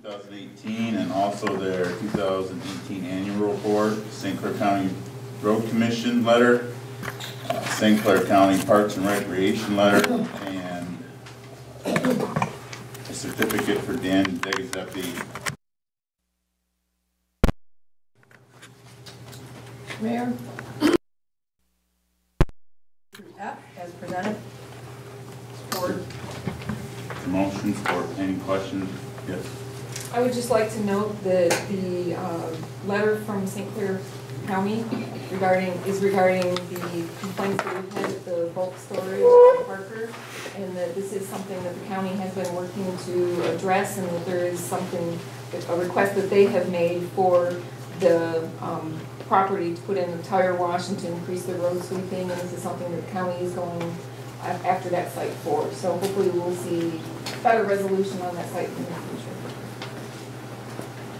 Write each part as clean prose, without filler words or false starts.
2018 and also their 2018 annual report, St. Clair County Road Commission letter, St. Clair County Parks and Recreation letter, and a certificate for Dan Degazepi. Mayor? F as presented. Support. Motion, support. Any questions? Yes. I would just like to note that the letter from St. Clair County regarding the complaints that we've had at the bulk storage on Parker, and that this is something that the county has been working to address, and that there is something, a request that they have made for the property to put in a tire wash and to increase the road sweeping, and this is something that the county is going after that site for. So hopefully we'll see better resolution on that site in the future.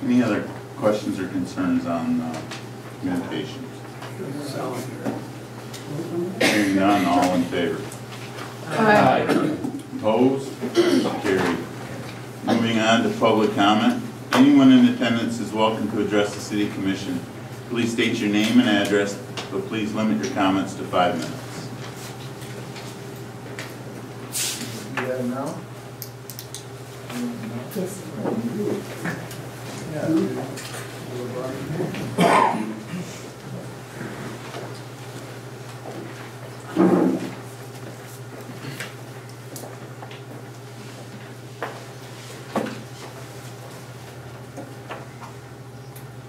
Any other questions or concerns on communications? Hearing none, all in favor? Aye. Opposed? Carried. Moving on to public comment. Anyone in attendance is welcome to address the City Commission. Please state your name and address, but please limit your comments to 5 minutes. Yeah, now? Yes.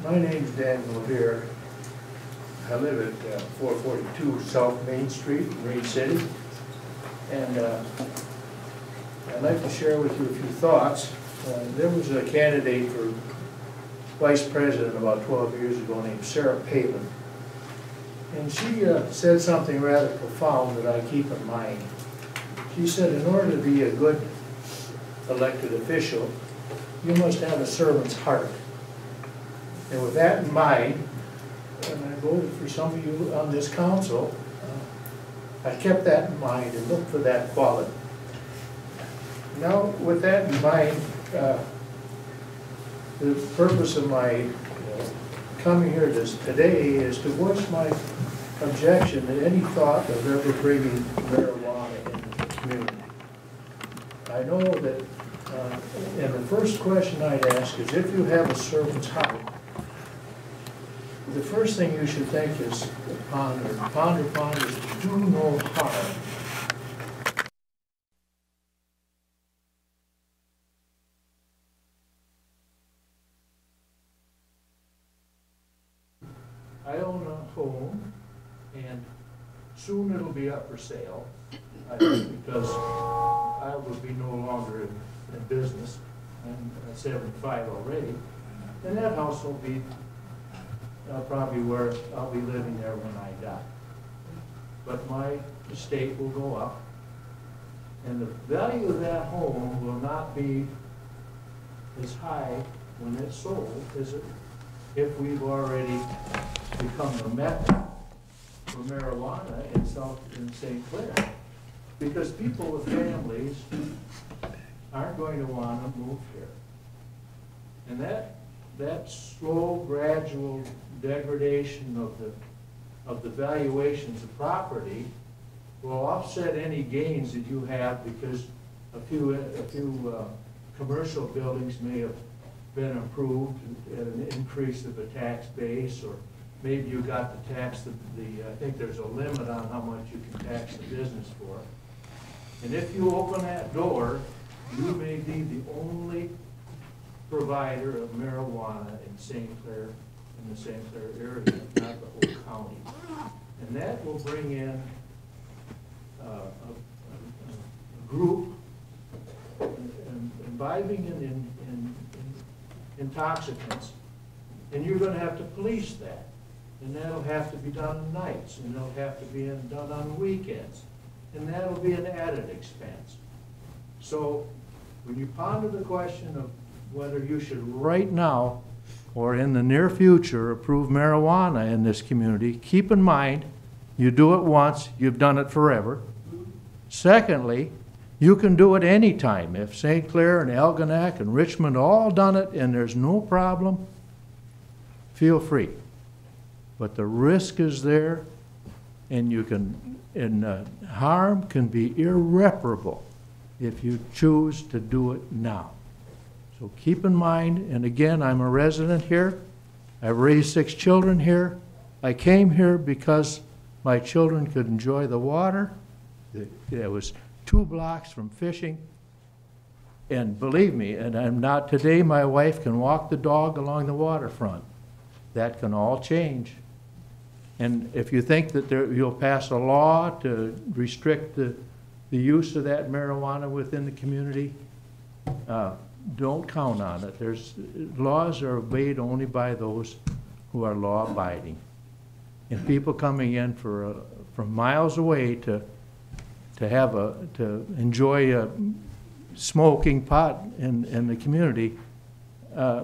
My name's Daniel here. I live at 442 South Main Street, Reed City. And I'd like to share with you a few thoughts. There was a candidate for vice president about 12 years ago named Sarah Palin. And she said something rather profound that I keep in mind. She said, in order to be a good elected official, you must have a servant's heart. And with that in mind, when I voted for some of you on this council, I kept that in mind and looked for that quality. Now, with that in mind, the purpose of my coming here today is to voice my objection to any thought of ever bringing marijuana into the community. I know that, and the first question I'd ask is, if you have a servant's heart, the first thing you should think is ponder. Ponder is to do no harm. I own a home, and soon it'll be up for sale, because I will be no longer in business. I'm 75 already, and that house will be probably where I'll be living there when I die. But my estate will go up, and the value of that home will not be as high when it's sold as if we've already become the mecca for marijuana in St. Clair. Because people with families aren't going to want to move here. And that slow, gradual degradation of the valuations of property will offset any gains that you have, because a few commercial buildings may have been improved, an increase of the tax base, or maybe you got to tax I think there's a limit on how much you can tax the business for. And if you open that door, you may be the only provider of marijuana in St. Clair, in the St. Clair area, not the whole county. And that will bring in a group imbibing in intoxicants, and you're going to have to police that. And that'll have to be done at nights, and it'll have to be done on weekends. And that'll be an added expense. So when you ponder the question of whether you should right now or in the near future approve marijuana in this community, keep in mind, you do it once, you've done it forever. Secondly, You can do it anytime. If St. Clair and Algonac and Richmond all done it and there's no problem, feel free. But the risk is there, and harm can be irreparable if you choose to do it now. So keep in mind, and again, I'm a resident here. I've raised 6 children here. I came here because my children could enjoy the water. It was 2 blocks from fishing. And believe me, and I'm not today, my wife can walk the dog along the waterfront. That can all change. And if you think that you'll pass a law to restrict the use of that marijuana within the community, don't count on it. Laws are obeyed only by those who are law-abiding. And people coming in from miles away to enjoy smoking pot in the community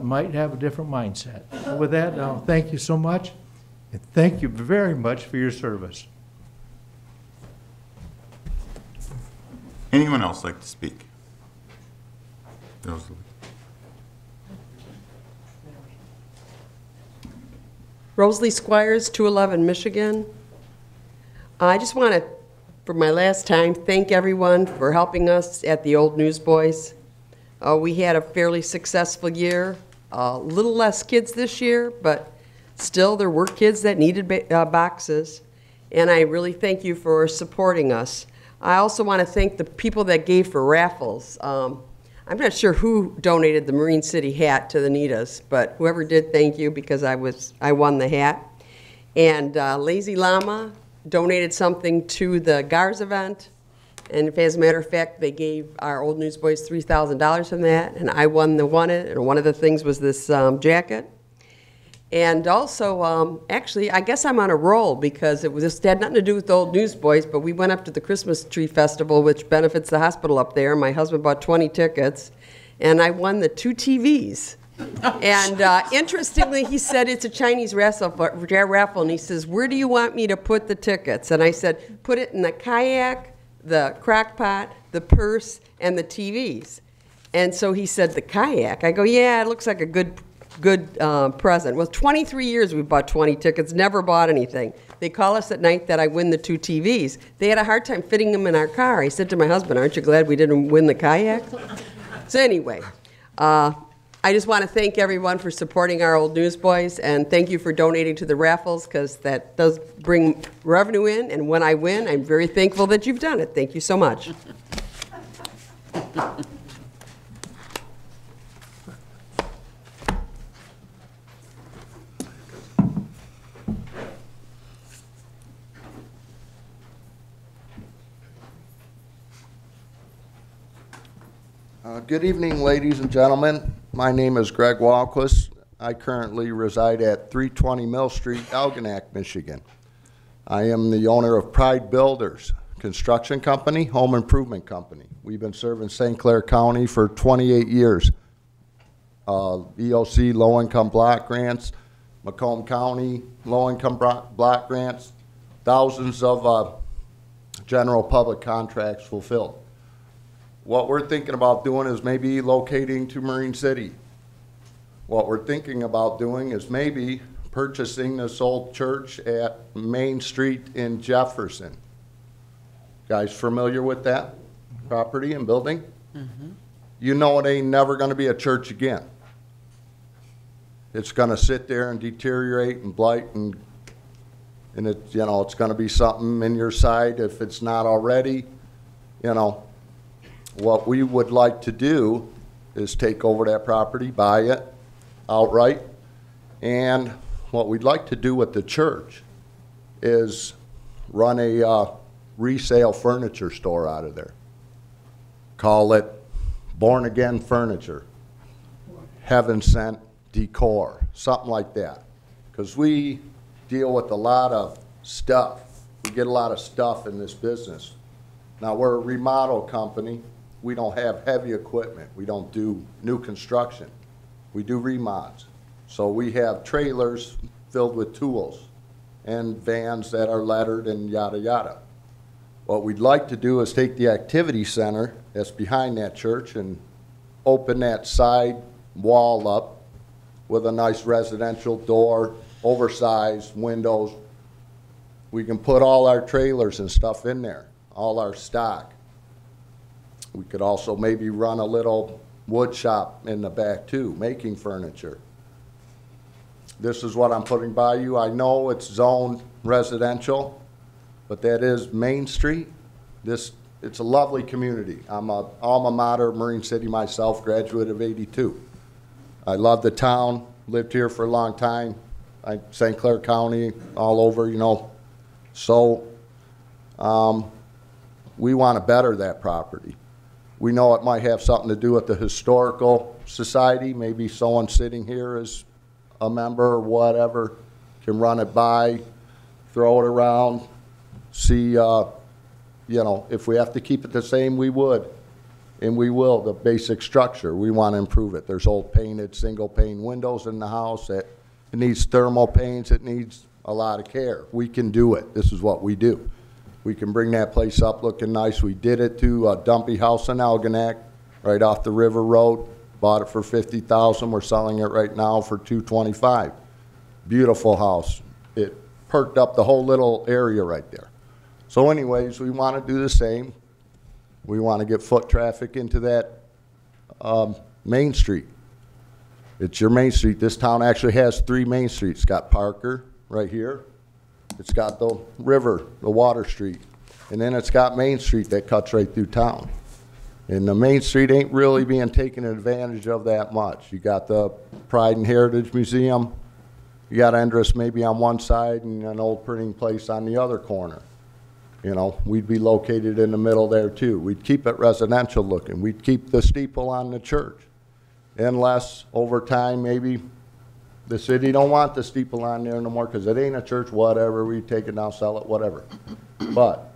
might have a different mindset. With that, thank you so much, and thank you very much for your service. Anyone else like to speak? Rosalie. Rosalie Squires, 211 Michigan. I just want to, for my last time, thank everyone for helping us at the Old Newsboys. We had a fairly successful year. A little less kids this year, but still there were kids that needed boxes. And I really thank you for supporting us. I also want to thank the people that gave for raffles. I'm not sure who donated the Marine City hat to the Nitas, but whoever did, thank you, because I won the hat. And Lazy Llama donated something to the GARS event. And if, as a matter of fact, they gave our Old Newsboys $3,000 from that, and I won it. And one of the things was this jacket. And also, actually, I guess I'm on a roll because it had nothing to do with the Old Newsboys, but we went up to the Christmas Tree Festival, which benefits the hospital up there. My husband bought 20 tickets, and I won the 2 TVs. And interestingly, he said it's a Chinese raffle, and he says, "Where do you want me to put the tickets?" And I said, "Put it in the kayak, the crock pot, the purse, and the TVs." And so he said, "The kayak?" I go, "Yeah, it looks like a good present." Well, 23 years we bought 20 tickets, never bought anything. They call us at night that I win the 2 TVs. They had a hard time fitting them in our car. I said to my husband, "Aren't you glad we didn't win the kayak?" So anyway, I just want to thank everyone for supporting our Old Newsboys, and thank you for donating to the raffles, because that does bring revenue in, and when I win, I'm very thankful that you've done it. Thank you so much. Good evening, ladies and gentlemen. My name is Greg Walquist. I currently reside at 320 Mill Street, Algonac, Michigan. I am the owner of Pride Builders Construction Company, Home Improvement Company. We've been serving St. Clair County for 28 years. EOC low-income block grants, Macomb County low-income block grants, thousands of general public contracts fulfilled. What we're thinking about doing is maybe locating to Marine City. What we're thinking about doing is maybe purchasing this old church at Main Street in Jefferson. Guys familiar with that property and building? Mm-hmm. You know it ain't never gonna be a church again. It's gonna sit there and deteriorate and blight, and it, you know, it's gonna be something in your side if it's not already, you know. What we would like to do is take over that property, buy it outright, and what we'd like to do with the church is run a resale furniture store out of there. Call it Born Again Furniture, Heaven Sent Decor, something like that. Because we deal with a lot of stuff. We get a lot of stuff in this business. Now, we're a remodel company. We don't have heavy equipment. We don't do new construction. We do remods. So we have trailers filled with tools and vans that are lettered and yada yada. What we'd like to do is take the activity center that's behind that church and open that side wall up with a nice residential door, oversized windows. We can put all our trailers and stuff in there, all our stock. We could also maybe run a little wood shop in the back too, making furniture. This is what I'm putting by you. I know it's zoned residential, but that is Main Street. It's a lovely community. I'm a alma mater, Marine City myself, graduate of '82. I love the town, lived here for a long time. St. Clair County, all over, you know. So we want to better that property. We know it might have something to do with the historical society. Maybe someone sitting here is a member or whatever, can run it by, throw it around, see, you know, if we have to keep it the same, we would. And we will, the basic structure. We want to improve it. There's old painted, single pane windows in the house. It needs thermal paints. It needs a lot of care. We can do it. This is what we do. We can bring that place up looking nice. We did it to a dumpy house in Algonac, right off the River Road. Bought it for $50,000. We're selling it right now for $225,000. Beautiful house. It perked up the whole little area right there. So anyways, we want to do the same. We want to get foot traffic into that Main Street. It's your Main Street. This town actually has 3 Main Streets. It's got Parker right here. It's got the river, the Water Street. And then it's got Main Street that cuts right through town. And the Main Street ain't really being taken advantage of that much. You got the Pride and Heritage Museum. You got Endress maybe on one side and an old printing place on the other corner. You know, we'd be located in the middle there too. We'd keep it residential looking. We'd keep the steeple on the church. Unless over time maybe the city don't want the steeple on there no more because it ain't a church, whatever. We take it down, sell it, whatever. But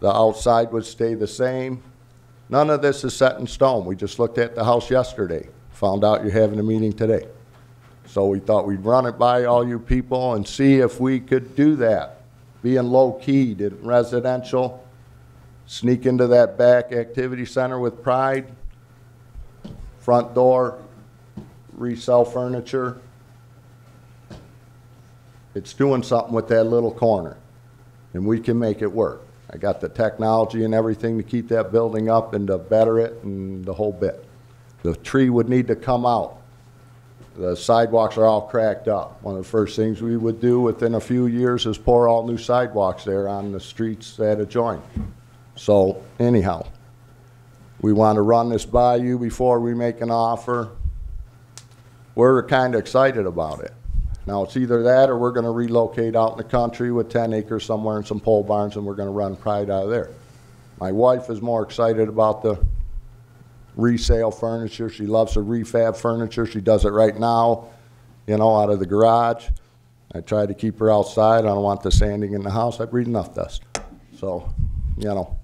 the outside would stay the same. None of this is set in stone. We just looked at the house yesterday. Found out you're having a meeting today. So we thought we'd run it by all you people and see if we could do that. Being low-keyed in residential, sneak into that back activity center with Pride, front door, resell furniture. It's doing something with that little corner, and we can make it work. I got the technology and everything to keep that building up and to better it and the whole bit. The tree would need to come out. The sidewalks are all cracked up. One of the first things we would do within a few years is pour all new sidewalks there on the streets that adjoin. So anyhow, we want to run this by you before we make an offer. We're kind of excited about it. Now it's either that or we're going to relocate out in the country with 10 acres somewhere and some pole barns and we're going to run Pride out of there. My wife is more excited about the resale furniture. She loves her refab furniture. She does it right now, you know, out of the garage. I try to keep her outside. I don't want the sanding in the house. I breed enough dust. So, you know,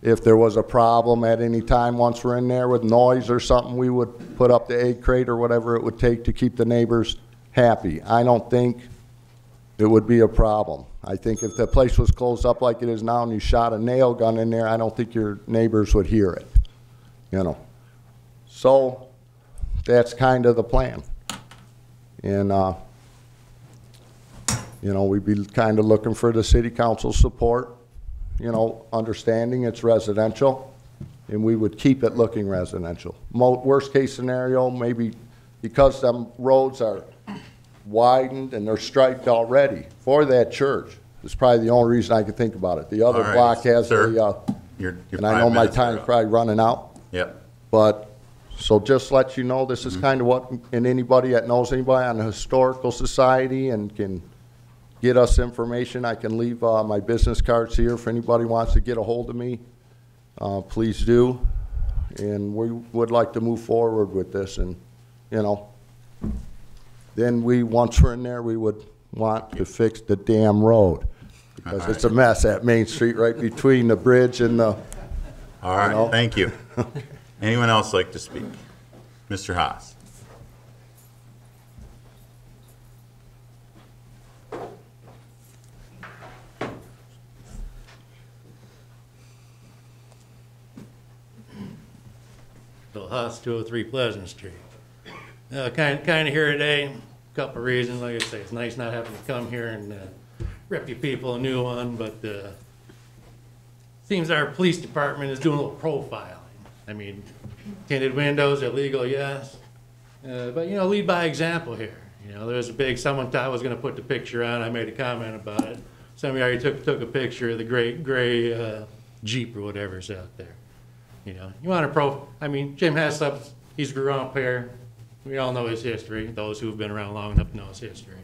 if there was a problem at any time once we're in there with noise or something, we would put up the egg crate or whatever it would take to keep the neighbors happy. I don't think it would be a problem. I think if the place was closed up like it is now and you shot a nail gun in there, I don't think your neighbors would hear it. You know, so that's kind of the plan. And, you know, we'd be kind of looking for the city council support, you know, understanding it's residential, and we would keep it looking residential. Worst case scenario, maybe because some roads are widened and they're striped already for that church. It's probably the only reason I could think about it. The other block has sir, and I know my time's probably running out. Yep. But, so just let you know, this is kind of what, and anybody that knows anybody on the Historical Society and can get us information, I can leave my business cards here if anybody wants to get a hold of me. Please do. And we would like to move forward with this and, you know, then once we're in there, we would want to fix the damn road because it's a mess at Main Street right between the bridge and the, All right, know? thank you. Anyone else like to speak? Mr. Haas. Bill Huss, 203 Pleasant Street. Kind of here today, couple of reasons. Like I say, it's nice not having to come here and rip you people a new one, but seems our police department is doing a little profiling. I mean, tinted windows are legal, yes, but you know, lead by example here. You know, there's a big, someone thought I was going to put the picture on. I made a comment about it. Somebody already took a picture of the gray Jeep or whatever's out there. You know, you want to I mean, Jim Heslop, he's grew up here. We all know his history. Those who've been around long enough know his history.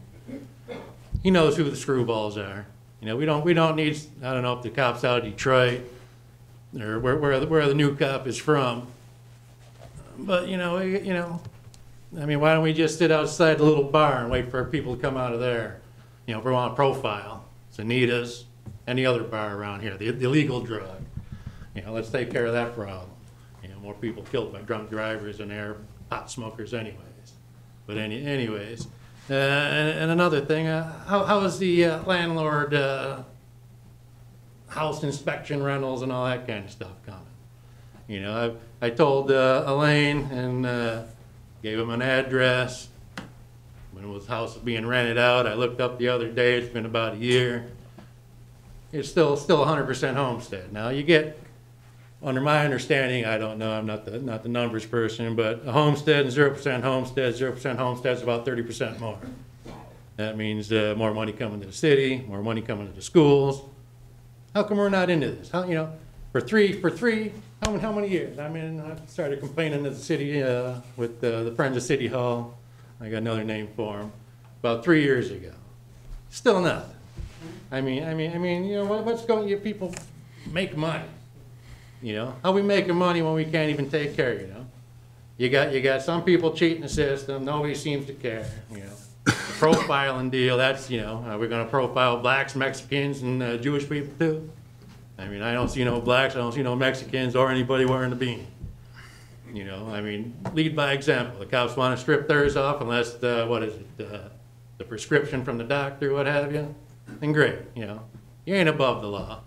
He knows who the screwballs are. You know, we don't need, I don't know if the cop's out of Detroit or where the new cop is from. But, you know, I mean, why don't we just sit outside the little bar and wait for people to come out of there? You know, if we want a profile. It's Anita's, any other bar around here, the illegal drug. You know, let's take care of that problem. You know, more people killed by drunk drivers than there are pot smokers anyways. But anyways, and another thing, how is the landlord house inspection rentals and all that kind of stuff coming? You know, I told Elaine and gave him an address. When his house was being rented out, I looked up the other day, it's been about a year. It's still 100% homestead. Now you get, under my understanding, I don't know, I'm not the numbers person, but a homestead and 0% homestead is about 30% more. That means more money coming to the city, more money coming to the schools. How come we're not into this? How, you know, for three, how many years? I mean, I started complaining to the city with the Friends of City Hall. I got another name for them. About 3 years ago. Still nothing. I mean, you know, what's going? You people make money. You know, how we making money when we can't even take care? You know, you got some people cheating the system. Nobody seems to care. You know, the profiling deal. That's, you know, are we going to profile blacks, Mexicans, and Jewish people too? I mean, I don't see no blacks. I don't see no Mexicans or anybody wearing a beanie. You know, I mean, lead by example. The cops want to strip theirs off unless what is it, the prescription from the doctor, what have you. Then great, you know, you ain't above the law.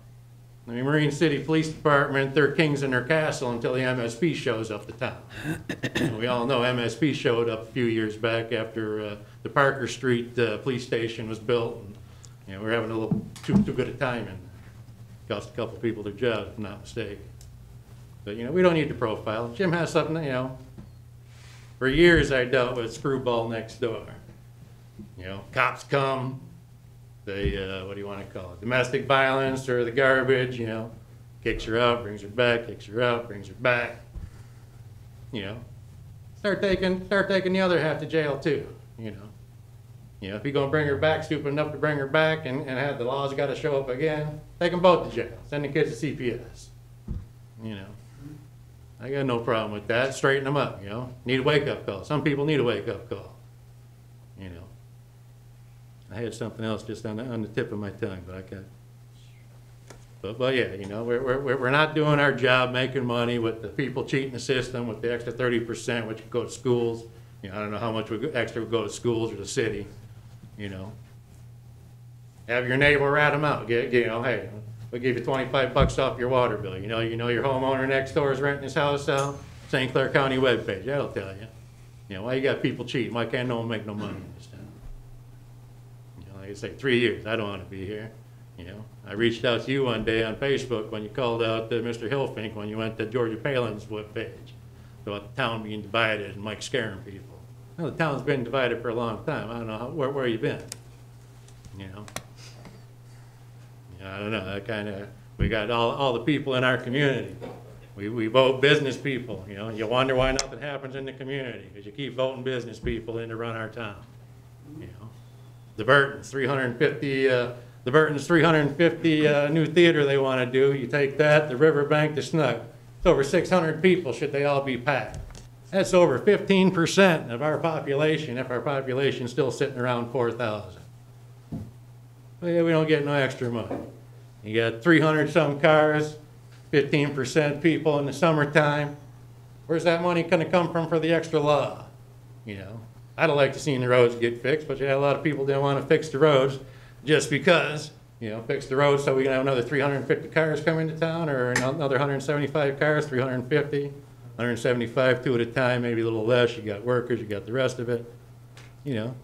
I mean, Marine City Police Department, they're kings in their castle until the MSP shows up to town. And we all know MSP showed up a few years back after the Parker Street police station was built. And, you know, we're having a little too good a time in there. Cost a couple people their jobs, if I'm not mistaken. But, you know, we don't need to profile. Jim has something, you know, for years I dealt with screwball next door. You know, cops come, they, what do you want to call it? Domestic violence or the garbage, you know, kicks her out, brings her back, kicks her out, brings her back. You know, start taking the other half to jail too, you know. You know, if you're going to bring her back, stupid enough to bring her back and have the laws got to show up again, take them both to jail. Send the kids to CPS. You know, I got no problem with that. Straighten them up, you know. Need a wake-up call. Some people need a wake-up call. You know. I had something else just on the tip of my tongue, but I got. But yeah, you know, we're not doing our job making money with the people cheating the system with the extra 30%, which could go to schools. You know, I don't know how much extra would go to schools or the city. You know, have your neighbor rat them out. You know, hey, we'll give you $25 off your water bill. You know your homeowner next door is renting his house out. St. Clair County webpage, that'll tell you. You know, why you got people cheating? Why can't no one make no money in this town? You know, like I say, 3 years. I don't want to be here. You know, I reached out to you one day on Facebook when you called out Mr. Hilfink when you went to Georgia Palin's webpage about the town being divided and Mike scaring people. Well, the town's been divided for a long time. I don't know where you been. You know. I don't know. That kind of, we got all the people in our community. We vote business people. You know, you wonder why nothing happens in the community because you keep voting business people in to run our town. You know, the Burtons 350. The Burtons 350 new theater they want to do. You take that, the Riverbank, the Snug. It's over 600 people. Should they all be packed? That's over 15% of our population. If our population's still sitting around 4,000. Well, yeah, we don't get no extra money. You got 300 some cars, 15% people in the summertime. Where's that money going to come from for the extra law? You know, I'd like to see the roads get fixed, but yeah, a lot of people didn't want to fix the roads just because, you know, fix the roads so we can have another 350 cars come into town or another 175 cars, 350. 175 to at a time, maybe a little less. You got workers, you got the rest of it. You know,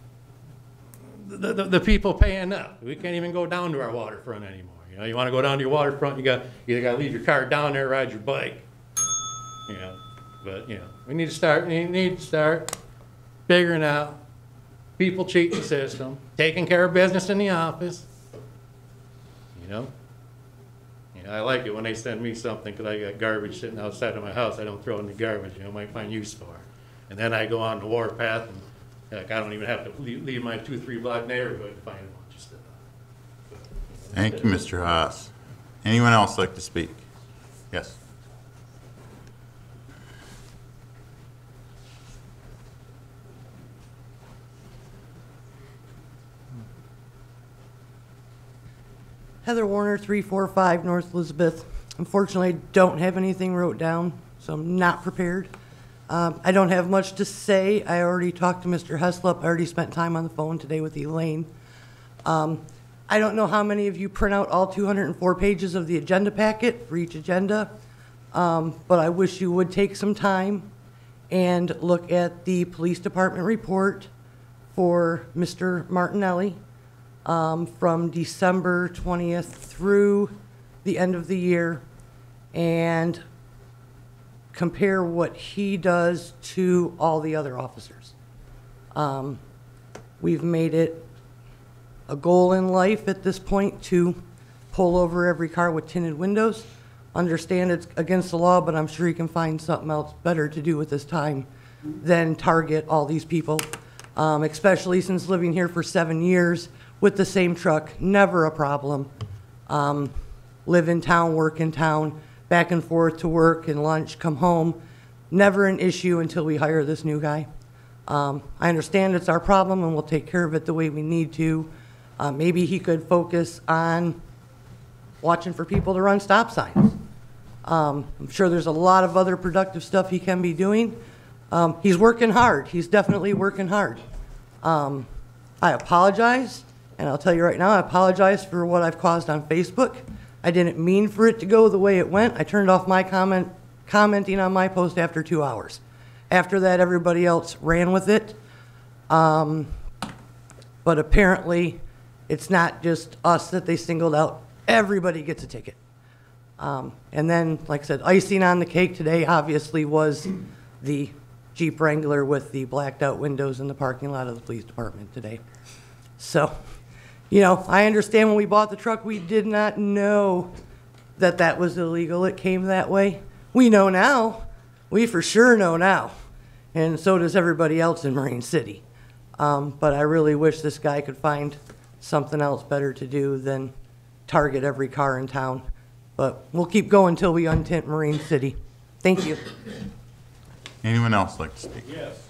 the people pay enough. We can't even go down to our waterfront anymore. You know, you want to go down to your waterfront, you either got to leave your car down there, or ride your bike. You know, but you know, we need to start figuring out people cheating the system, taking care of business in the office. You know, I like it when they send me something because I got garbage sitting outside of my house. I don't throw it in the garbage. You know, might find use for it. And then I go on the warpath and heck, I don't even have to leave my 2-3 block neighborhood to find a bunch of stuff. Thank you, Mr. Haas. Anyone else like to speak? Yes. Heather Warner, 345 North Elizabeth. Unfortunately, I don't have anything wrote down, so I'm not prepared. I don't have much to say. I already talked to Mr. Heslop. I already spent time on the phone today with Elaine. I don't know how many of you print out all 204 pages of the agenda packet for each agenda, but I wish you would take some time and look at the police department report for Mr. Martinelli from December 20th through the end of the year, and compare what he does to all the other officers. We've made it a goal in life at this point to pull over every car with tinted windows. Understand it's against the law, but I'm sure he can find something else better to do with his time than target all these people, especially since living here for 7 years with the same truck, never a problem. Live in town, work in town, back and forth to work and lunch, come home. Never an issue until we hire this new guy. I understand it's our problem and we'll take care of it the way we need to. Maybe he could focus on watching for people to run stop signs. I'm sure there's a lot of other productive stuff he can be doing. He's working hard. He's definitely working hard. I apologize, and I'll tell you right now, I apologize for what I've caused on Facebook. I didn't mean for it to go the way it went. I turned off my commenting on my post after 2 hours. After that, everybody else ran with it. But apparently, it's not just us that they singled out. Everybody gets a ticket. And then, like I said, icing on the cake today obviously was the Jeep Wrangler with the blacked out windows in the parking lot of the police department today. So, you know, I understand when we bought the truck, we did not know that that was illegal. It came that way. We know now. We for sure know now. And so does everybody else in Marine City. But I really wish this guy could find something else better to do than target every car in town. But we'll keep going until we untint Marine City. Thank you. Anyone else like to speak? Yes.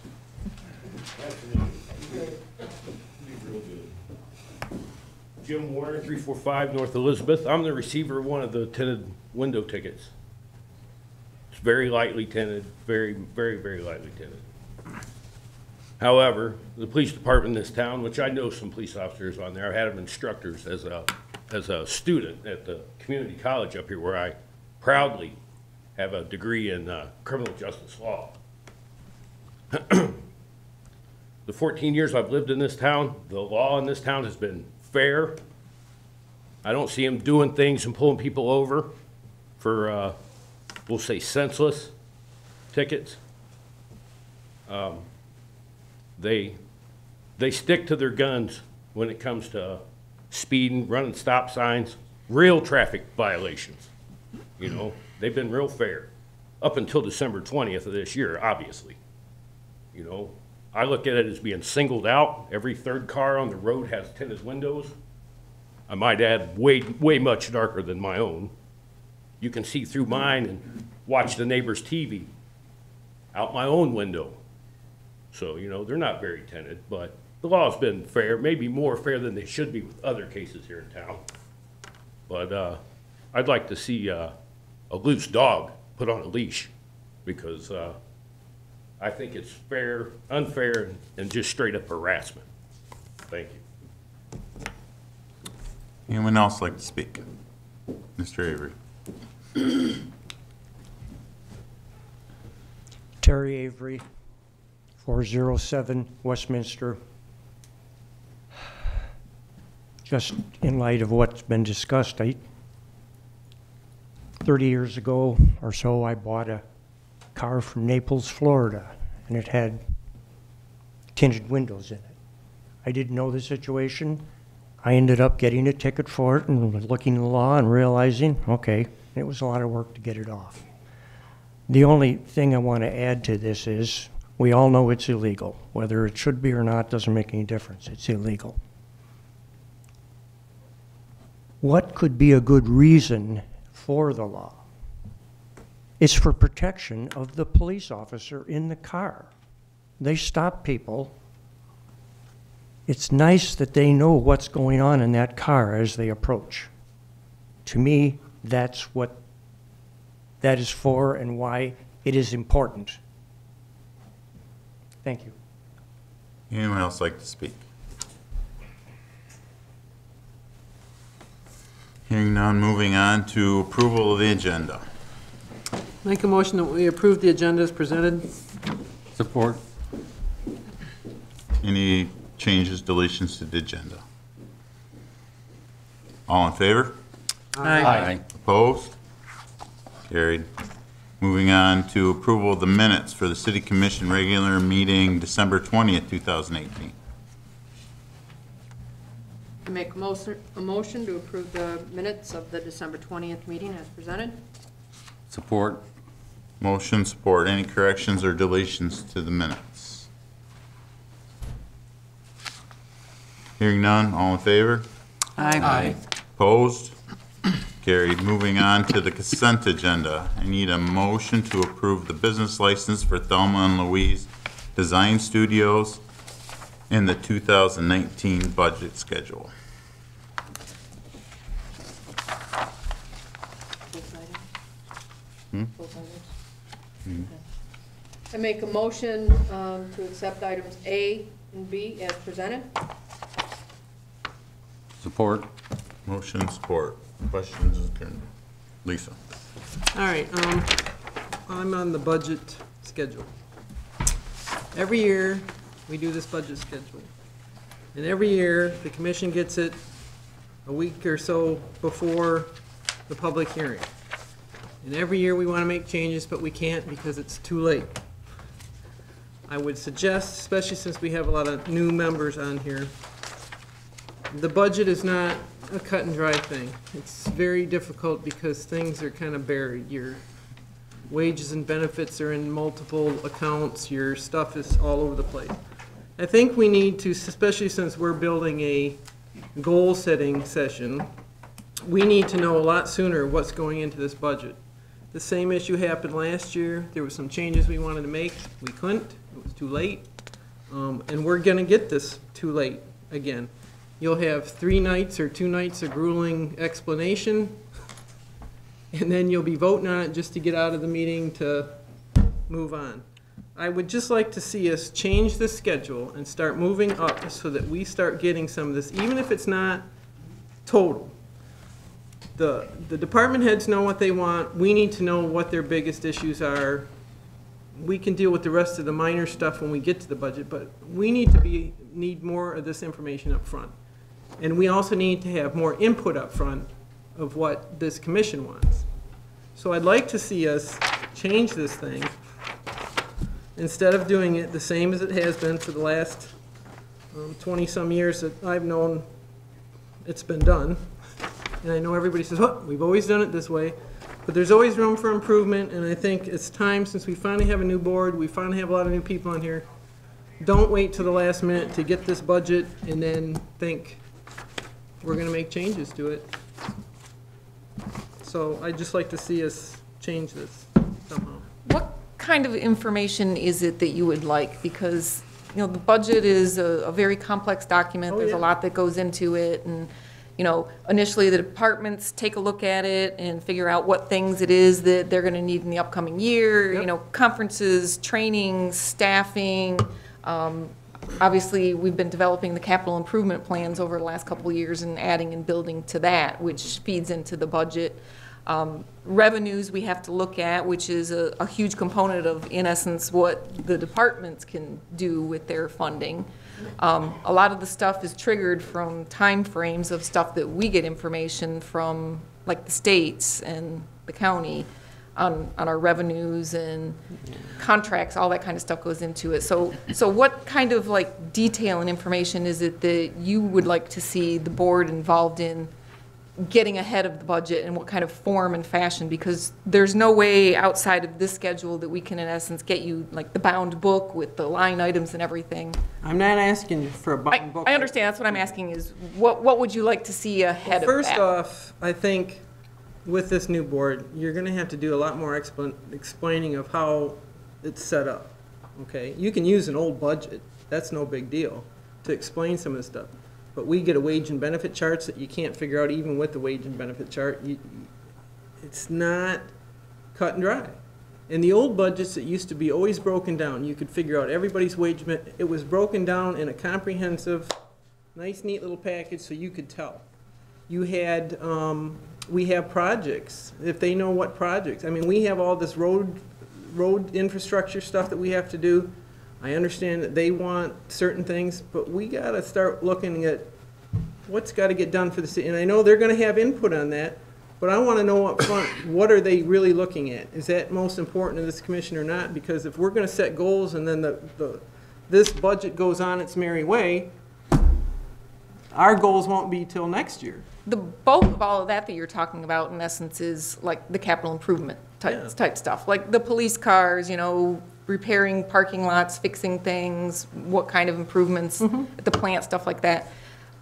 Jim Warner, 345 North Elizabeth. I'm the receiver of one of the tinted window tickets. It's very lightly tinted, very, very, very lightly tinted. However, the police department in this town, which I know some police officers on there, I've had them instructors as a student at the community college up here where I proudly have a degree in criminal justice law. The 14 years I've lived in this town, the law in this town has been fair. I don't see them doing things and pulling people over for, we'll say, senseless tickets. They stick to their guns when it comes to speeding, running stop signs, real traffic violations. You know, they've been real fair up until December 20th of this year, obviously. You know, I look at it as being singled out. Every third car on the road has tinted windows. I might add way much darker than my own. You can see through mine and watch the neighbor's TV out my own window. So, you know, they're not very tinted, but the law's been fair, maybe more fair than they should be with other cases here in town. But I'd like to see a loose dog put on a leash because I think it's fair, unfair, and just straight up harassment. Thank you. Anyone else like to speak? Mr. Avery. Terry Avery, 407 Westminster. Just in light of what's been discussed, 30 years ago or so, I bought a car from Naples, Florida, and it had tinted windows in it. I didn't know the situation. I ended up getting a ticket for it and looking at the law and realizing, okay, it was a lot of work to get it off. The only thing I want to add to this is we all know it's illegal. Whether it should be or not doesn't make any difference. It's illegal. What could be a good reason for the law? It's for protection of the police officer in the car. They stop people. It's nice that they know what's going on in that car as they approach. To me, that's what that is for and why it is important. Thank you. Anyone else like to speak? Hearing none, moving on to approval of the agenda. Make a motion that we approve the agenda as presented. Support. Any changes, deletions to the agenda? All in favor? Aye. Opposed? Carried. Moving on to approval of the minutes for the City Commission regular meeting December 20th, 2018. I make a motion to approve the minutes of the December 20th meeting as presented. Support. Motion, support. Any corrections or deletions to the minutes? Hearing none, all in favor? Aye. Opposed? Carried. Moving on to the consent agenda. I need a motion to approve the business license for Thelma and Louise Design Studios and the 2019 budget schedule. I make a motion to accept items A and B as presented. Support. Motion, support. Questions? Lisa. All right, I'm on the budget schedule. Every year, we do this budget schedule. And every year, the commission gets it a week or so before the public hearing. And every year, we want to make changes, but we can't because it's too late. I would suggest, especially since we have a lot of new members on here, the budget is not a cut and dry thing. It's very difficult because things are kind of buried. Your wages and benefits are in multiple accounts. Your stuff is all over the place. I think we need to, especially since we're building a goal-setting session, we need to know a lot sooner what's going into this budget. The same issue happened last year. There were some changes we wanted to make. We couldn't. It was too late. And we're going to get this too late again. You'll have 3 nights or 2 nights of grueling explanation, and then you'll be voting on it just to get out of the meeting to move on. I would just like to see us change the schedule and start moving up so that we start getting some of this, even if it's not total. The department heads know what they want. We need to know what their biggest issues are. We can deal with the rest of the minor stuff when we get to the budget, but we need more of this information up front. And we also need to have more input up front of what this commission wants. So I'd like to see us change this thing instead of doing it the same as it has been for the last 20-some years that I've known it's been done. And I know everybody says, well, we've always done it this way. But there's always room for improvement, and I think it's time, since we finally have a new board, we finally have a lot of new people on here, don't wait till the last minute to get this budget and then think we're going to make changes to it. So I'd just like to see us change this somehow. What kind of information is it that you would like? Because, you know, the budget is a very complex document. There's a lot that goes into it, and you know, initially the departments take a look at it and figure out what things it is that they're going to need in the upcoming year. You know, conferences, trainings, staffing. Obviously, we've been developing the capital improvement plans over the last couple of years and adding and building to that, which feeds into the budget. Revenues we have to look at, which is a huge component of, in essence, what the departments can do with their funding. A lot of the stuff is triggered from time frames of stuff that we get information from, like the states and the county, on our revenues and contracts, all that kind of stuff goes into it. So what kind of like detail and information is it that you would like to see the board involved in getting ahead of the budget, and what kind of form and fashion? Because there's no way outside of this schedule that we can in essence get you like the bound book with the line items and everything. I'm not asking you for a bound book. I understand, that's what I'm asking is, what would you like to see ahead of that? First off, I think with this new board, you're gonna have to do a lot more explaining of how it's set up, okay? You can use an old budget, that's no big deal, to explain some of this stuff. But we get a wage and benefit charts that you can't figure out even with the wage and benefit chart. It's not cut and dry. In the old budgets, it used to be always broken down. You could figure out everybody's wage, it was broken down in a comprehensive, nice, neat little package so you could tell. You had, we have projects, if they know what projects. I mean, we have all this road infrastructure stuff that we have to do. I understand that they want certain things, but we got to start looking at what's got to get done for the city. And I know they're going to have input on that, but I want to know up front, what are they really looking at? Is that most important to this commission or not? Because if we're going to set goals and then this budget goes on its merry way, our goals won't be till next year. The bulk of all of that you're talking about, in essence, is like the capital improvement type stuff, like the police cars, you know, repairing parking lots, fixing things, what kind of improvements at the plant, stuff like that.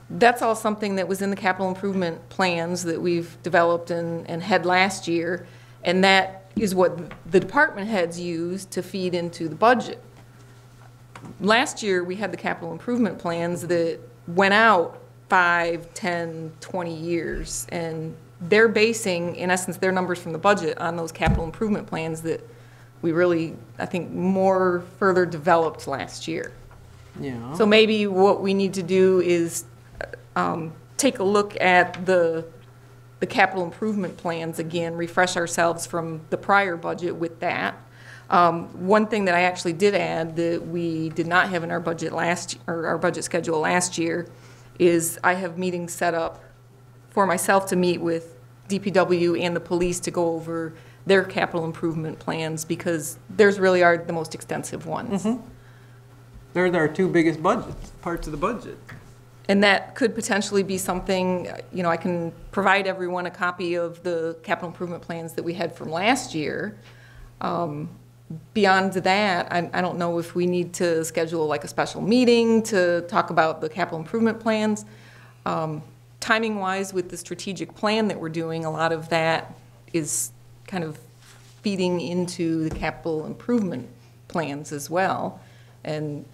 That's all something that was in the capital improvement plans that we've developed and had last year, and that is what the department heads use to feed into the budget. Last year, we had the capital improvement plans that went out 5, 10, 20 years, and they're basing, in essence, their numbers from the budget on those capital improvement plans that we really, I think, more further developed last year. Yeah. So maybe what we need to do is take a look at the capital improvement plans again, refresh ourselves from the prior budget with that. One thing that I actually did add that we did not have in our budget our budget schedule last year is I have meetings set up for myself to meet with DPW and the police to go over their capital improvement plans, because theirs really are the most extensive ones. They're our two biggest parts of the budget. And that could potentially be something, you know, I can provide everyone a copy of the capital improvement plans that we had from last year. Beyond that, I don't know if we need to schedule like a special meeting to talk about the capital improvement plans. Timing-wise, with the strategic plan that we're doing, a lot of that is kind of feeding into the capital improvement plans as well. And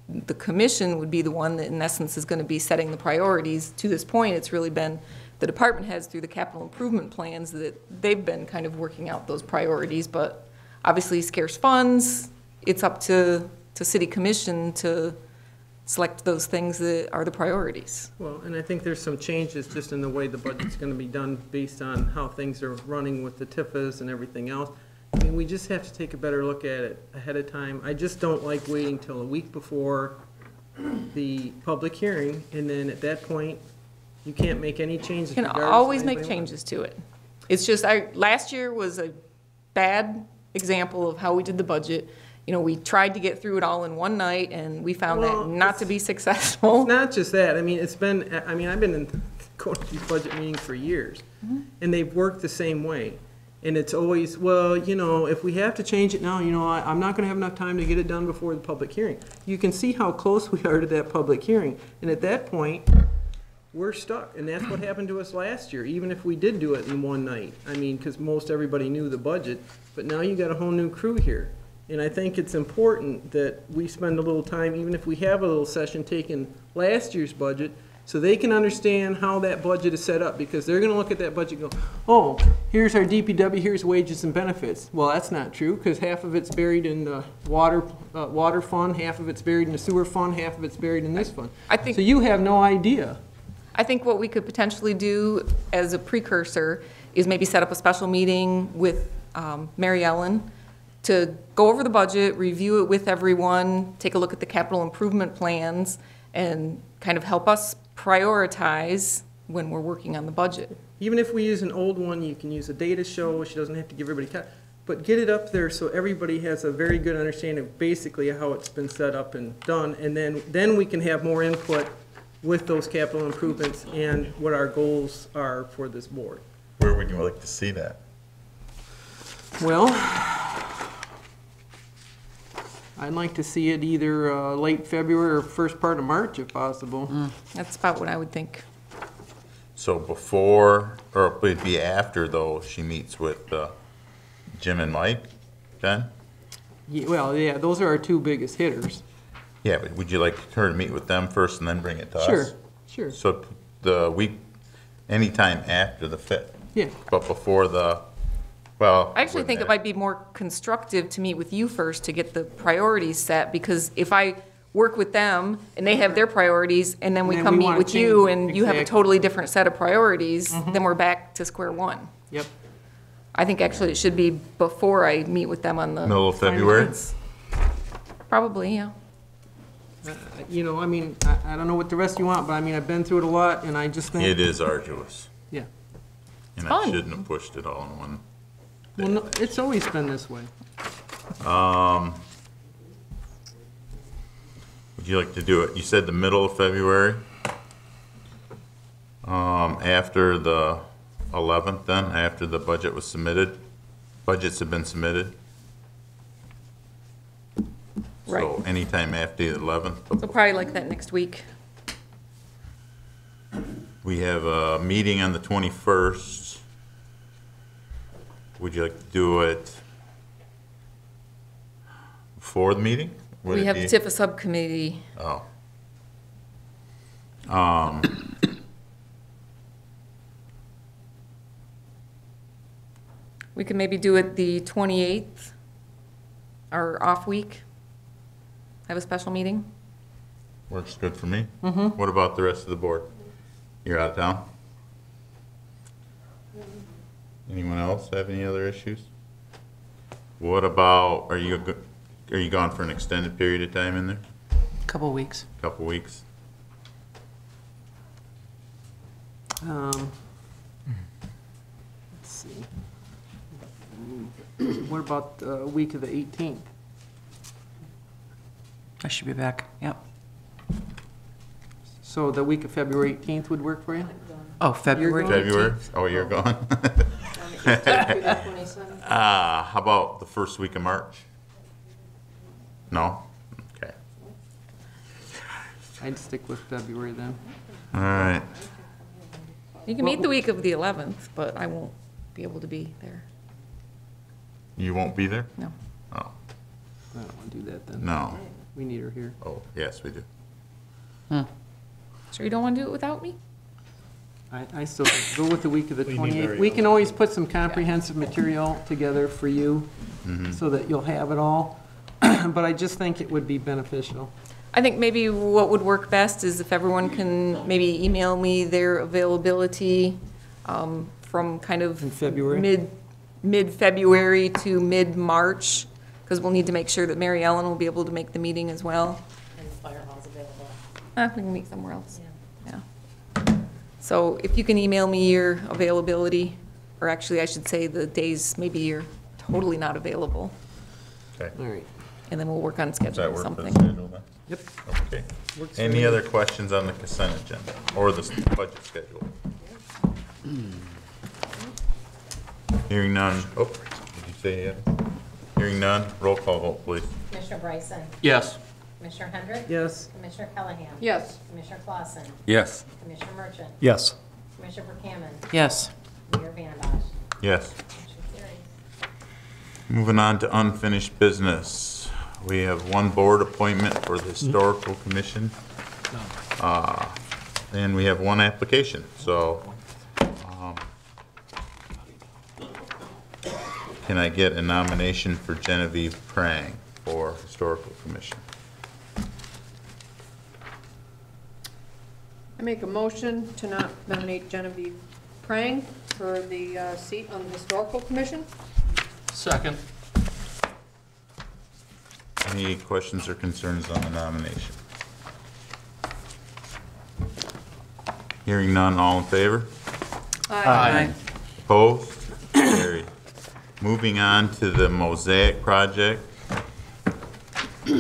the commission would be the one that in essence is going to be setting the priorities. To this point, it's really been the department heads through the capital improvement plans that they've been kind of working out those priorities, but obviously scarce funds, it's up to city commission to select those things that are the priorities. Well, and I think there's some changes just in the way the budget's going to be done based on how things are running with the TIFAs and everything else. I mean, we just have to take a better look at it ahead of time. I just don't like waiting till a week before the public hearing, and then at that point, you can't make any changes. You can always make changes to it. It's just, last year was a bad example of how we did the budget. You know, we tried to get through it all in one night, and we found that not to be successful. It's not just that. I mean, I've been going to these budget meetings for years, and they've worked the same way. And it's always, well, you know, if we have to change it now, you know, I'm not going to have enough time to get it done before the public hearing. You can see how close we are to that public hearing. And at that point, we're stuck. And that's what happened to us last year, even if we did do it in one night. I mean, because most everybody knew the budget. But now you got a whole new crew here. And I think it's important that we spend a little time, even if we have a little session, taking last year's budget, so they can understand how that budget is set up, because they're going to look at that budget and go, oh, here's our DPW, here's wages and benefits. Well, that's not true, because half of it's buried in the water fund, half of it's buried in the sewer fund, half of it's buried in this fund. So you have no idea. I think what we could potentially do as a precursor is maybe set up a special meeting with Mary Ellen to go over the budget, review it with everyone, take a look at the capital improvement plans, and kind of help us prioritize when we're working on the budget. Even if we use an old one, you can use a data show, she doesn't have to give everybody, but get it up there so everybody has a very good understanding of basically how it's been set up and done, and then we can have more input with those capital improvements and what our goals are for this board. Where would you like to see that? Well, I'd like to see it either late February or first part of March if possible. That's about what I would think. So before, or it'd be after though, she meets with Jim and Mike, then? Well, yeah, those are our two biggest hitters. Yeah, but would you like her to meet with them first and then bring it to us? Sure, sure, So the week, anytime after the 5th, yeah. but before the, well. I actually think it might be more constructive to meet with you first to get the priorities set, because if I work with them and they have their priorities, and then we And then come we meet wanna with you change- and you have a exactly. totally different set of priorities, then we're back to square one. Yep. I think actually it should be before I meet with them on the. Middle of February? timelines. Probably, yeah. You know, I mean, I don't know what the rest you want, but I mean, I've been through it a lot, and I just think. It is arduous, Yeah. and I fun. shouldn't have pushed it all in one. Well, no, it's always been this way. Would you like to do it, you said the middle of February? After the 11th then, after the budget was submitted? Budgets have been submitted? So Right. anytime after the 11th. So probably like that next week. We have a meeting on the 21st. Would you like to do it before the meeting? Would We it have be- TIFA subcommittee. Oh. We could maybe do it the 28th, our off week. Have a special meeting. Works good for me. What about the rest of the board? You're out of town? Anyone else have any other issues? What about, are you gone for an extended period of time in there? Couple of weeks. Couple weeks? Let's see. What about the week of the 18th? I should be back, yep. So the week of February 18th would work for you? Oh, February gone? February? 18th. Oh, you're gone? How about the first week of March? No? Okay. I'd stick with February then. All right. You can meet the week of the 11th, but I won't be able to be there. You won't be there? No. Oh, I don't want to do that then. no. We need her here. Oh, yes, we do. Sure you don't want to do it without me? I still think, go with the week of the 28th. We can always put some comprehensive material together for you so that you'll have it all. But I just think it would be beneficial. I think maybe what would work best is if everyone can maybe email me their availability from kind of In February? mid-February to mid-March, because we'll need to make sure that Mary Ellen will be able to make the meeting as well. And the fire hall's available. We can meet somewhere else. Yeah. So if you can email me your availability, or actually I should say the days maybe you're totally not available, Okay. All right. and then we'll work on Does that scheduling work for the something. schedule then? Yep. Okay. Works Any for me. other questions on the consent agenda or the budget schedule? Hearing none. Oh, did you say it? Hearing none, roll call vote, please. Commissioner Bryson? Yes. Commissioner Hendrick? Yes. Commissioner Callahan? Yes. Commissioner Clausen? Yes. Commissioner Merchant? Yes. Commissioner Buchanan? Yes. Mayor Vandembosh? Yes. Motion carries. Moving on to unfinished business. We have one board appointment for the Historical Commission. And we have one application, so. Can I get a nomination for Genevieve Prang for Historical Commission? I make a motion to not nominate Genevieve Prang for the seat on the Historical Commission. Second. Any questions or concerns on the nomination? Hearing none, all in favor? Aye. Opposed? Carried. Moving on to the Mosaic Project. Good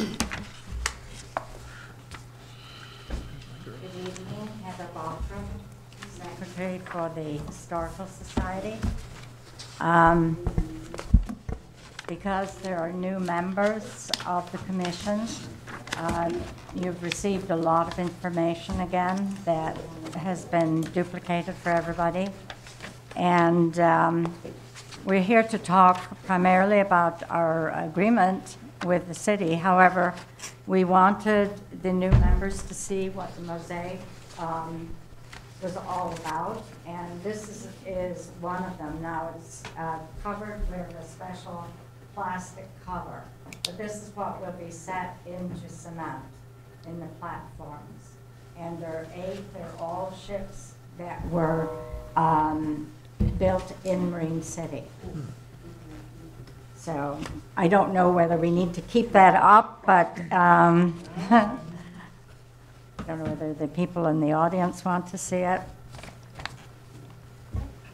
evening, Heather Baltram, Secretary for the Historical Society. Because there are new members of the commission, you've received a lot of information again that has been duplicated for everybody. And we're here to talk primarily about our agreement with the city. However, we wanted the new members to see what the Mosaic was all about, and this is one of them. Now it's covered with a special plastic cover, but this is what will be set into cement in the platforms. And there are 8, they're all ships that were built in Marine City. So I don't know whether we need to keep that up, but I don't know whether the people in the audience want to see it.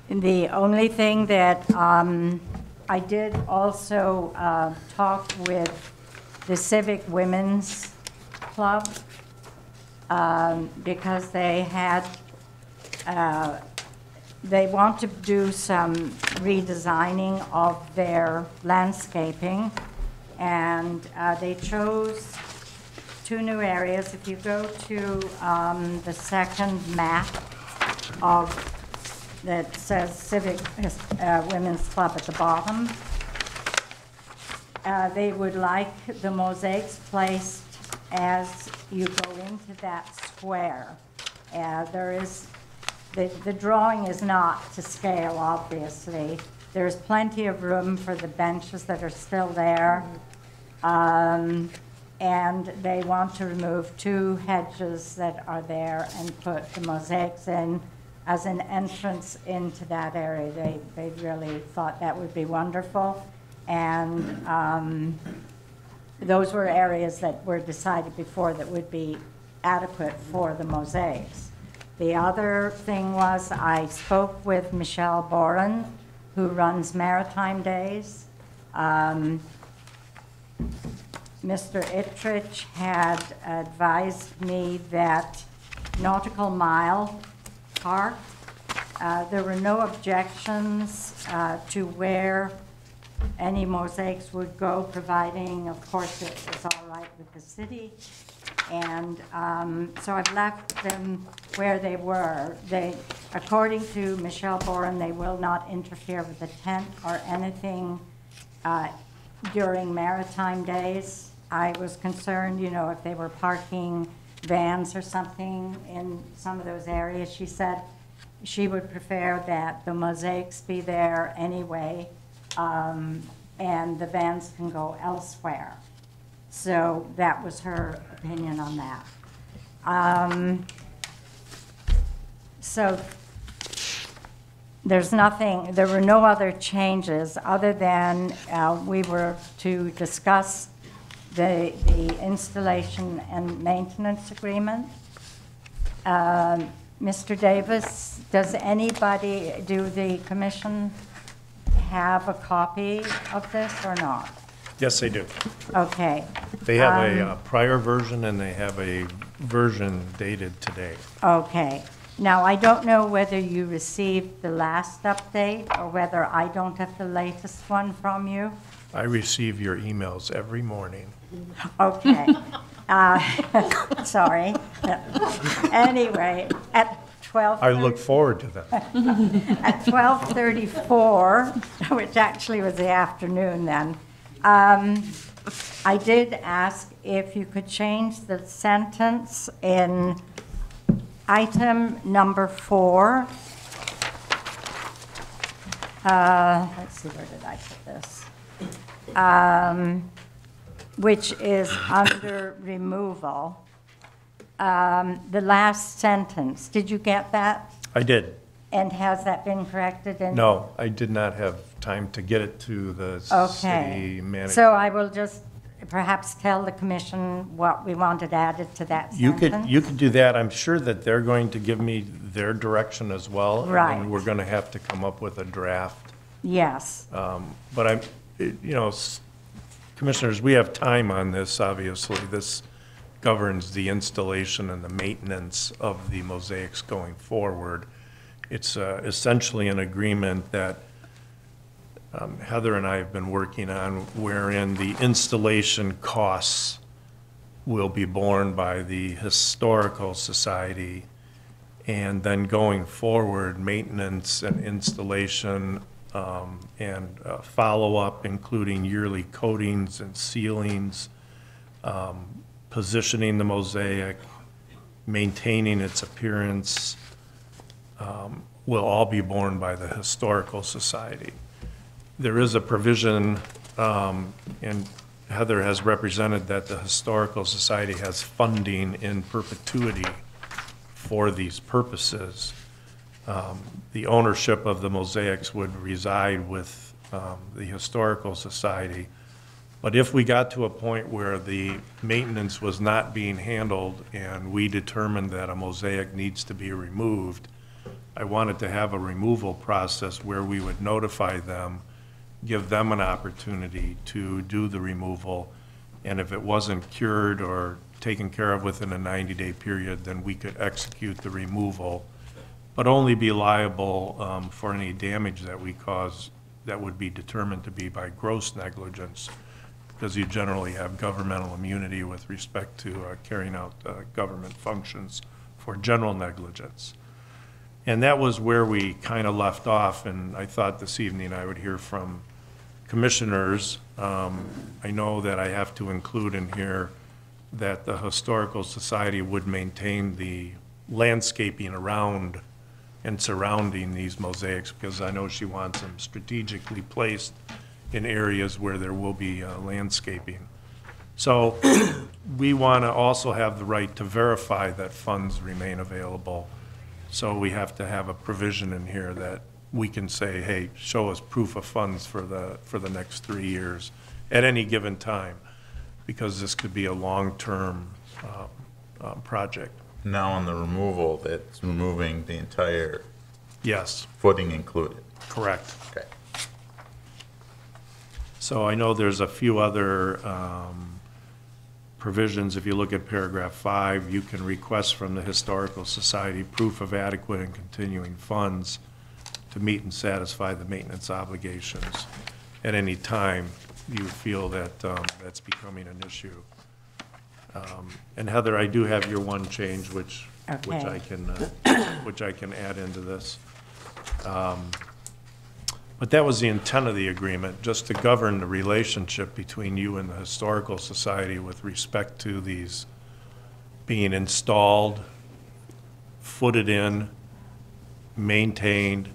The only thing that I did also talk with the Civic Women's Club because they had, they want to do some redesigning of their landscaping, and they chose 2 new areas. If you go to the second map of that says Civic Women's Club at the bottom, they would like the mosaics placed as you go into that square. There is, the drawing is not to scale, obviously. There's plenty of room for the benches that are still there. And they want to remove 2 hedges that are there and put the mosaics in as an entrance into that area. They really thought that would be wonderful. And those were areas that were decided before that would be adequate for the mosaics. The other thing was I spoke with Michelle Boren, who runs Maritime Days. Mr. Ittrich had advised me that Nautical Mile Park, there were no objections to where any mosaics would go, providing, of course, it was all right with the city. And so I've left them where they were. They, according to Michelle Boren, they will not interfere with the tent or anything during Maritime Days. I was concerned, you know, if they were parking vans or something in some of those areas. She said she would prefer that the mosaics be there anyway, and the vans can go elsewhere. So that was her opinion on that. So there's nothing, there were no other changes other than we were to discuss the installation and maintenance agreement. Mr. Davis, does anybody, do the commission have a copy of this or not? Yes, they do. Okay. They have a prior version and they have a version dated today. Okay. Now, I don't know whether you received the last update or whether I don't have the latest one from you. I receive your emails every morning. Okay. Sorry. Anyway, at 12. I look forward to them. At 12:34, which actually was the afternoon then, I did ask if you could change the sentence in item number 4. Let's see, where did I put this? Which is under removal. The last sentence, did you get that? I did. And has that been corrected? No, I did not have time to get it to the Okay. city manager. So I will just perhaps tell the commission what we wanted added to that sentence? You could do that. I'm sure that they're going to give me their direction as well. Right. And we're going to have to come up with a draft. Yes. But commissioners, we have time on this, obviously. This governs the installation and the maintenance of the mosaics going forward. It's essentially an agreement that Heather and I have been working on, wherein the installation costs will be borne by the Historical Society, and then going forward, maintenance and installation and follow-up, including yearly coatings and sealings, positioning the mosaic, maintaining its appearance, will all be borne by the Historical Society. There is a provision, and Heather has represented that the Historical Society has funding in perpetuity for these purposes. The ownership of the mosaics would reside with the Historical Society. But if we got to a point where the maintenance was not being handled and we determined that a mosaic needs to be removed, I wanted to have a removal process where we would notify them, give them an opportunity to do the removal, and if it wasn't cured or taken care of within a 90-day period, then we could execute the removal, but only be liable for any damage that we cause that would be determined to be by gross negligence, because you generally have governmental immunity with respect to carrying out government functions for general negligence. And that was where we kind of left off, and I thought this evening I would hear from commissioners. I know that I have to include in here that the Historical Society would maintain the landscaping around and surrounding these mosaics, because I know she wants them strategically placed in areas where there will be landscaping. So we want to also have the right to verify that funds remain available. So we have to have a provision in here that we can say, hey, show us proof of funds for the next 3 years at any given time, because this could be a long-term project. Now on the removal, that's removing the entire Yes, footing included. correct. Okay. So I know there's a few other provisions. If you look at paragraph 5, you can request from the Historical Society proof of adequate and continuing funds to meet and satisfy the maintenance obligations at any time you feel that that's becoming an issue. And Heather, I do have your one change, which I can add into this. But that was the intent of the agreement, just to govern the relationship between you and the Historical Society with respect to these being installed, footed in, maintained,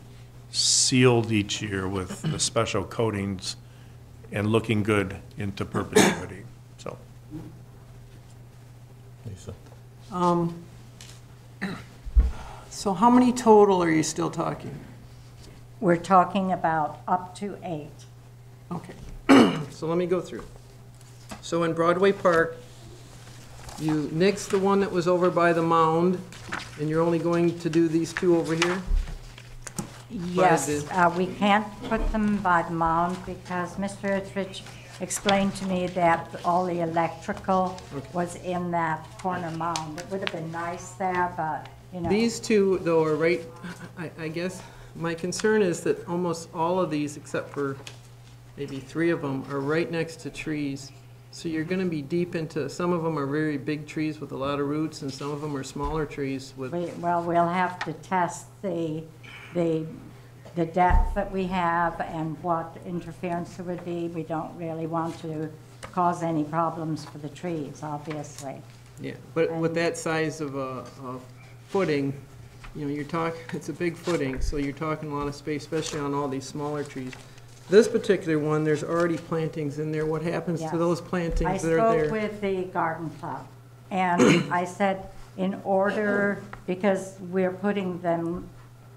sealed each year with the special coatings, and looking good into perpetuity. So, Lisa? So how many total are you still talking? We're talking about up to 8. Okay, so let me go through. So in Broadway Park, you nixed the one that was over by the mound, and you're only going to do these 2 over here? Yes, we can't put them by the mound because Mr. Etheridge explained to me that all the electrical was in that corner mound. It would have been nice there, but, you know. These 2, though, are right, I guess, my concern is that almost all of these, except for maybe 3 of them, are right next to trees. So you're gonna be deep into, some of them are very big trees with a lot of roots, and some of them are smaller trees with. Well, we'll have to test the depth that we have and what interference there would be. We don't really want to cause any problems for the trees, obviously. Yeah, but with that size of a footing, you know, it's a big footing, so you're talking a lot of space, especially on all these smaller trees. This particular one, there's already plantings in there. What happens to those plantings that are there? I spoke with the garden club, and I said, in order, because we're putting them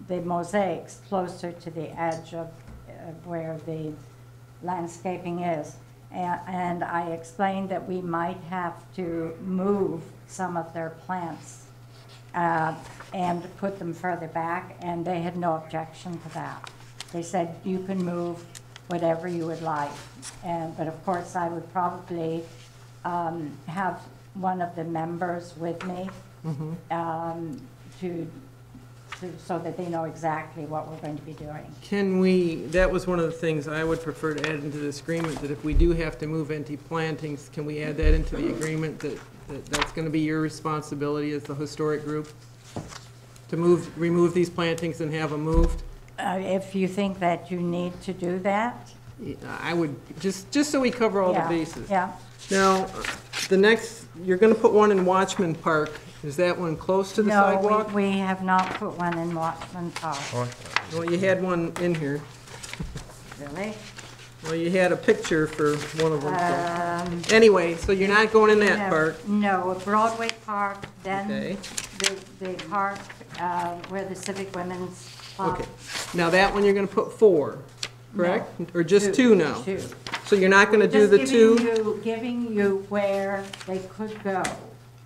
the mosaics closer to the edge of where the landscaping is. And I explained that we might have to move some of their plants and put them further back, and they had no objection to that. They said, you can move whatever you would like. But of course, I would probably have one of the members with me so that they know exactly what we're going to be doing. Can we, that was one of the things I would prefer to add into this agreement, that if we do have to move empty plantings, can we add that into the agreement, that's going to be your responsibility as the historic group? To remove these plantings and have them moved? If you think that you need to do that? I would, just so we cover all the bases. Yeah. Now, the next, you're going to put one in Watchman Park. Is that one close to the sidewalk? No, we have not put one in Watchman Park. Well, you had one in here. Really? Well, you had a picture for one of them. So. Anyway, so you're not going in that park? No, Broadway Park, then Okay. the park where the Civic Women's Club. Okay. Now, that one you're going to put 4, correct? Or just 2 now? 2. So you're not going to do the 2? Giving you where they could go.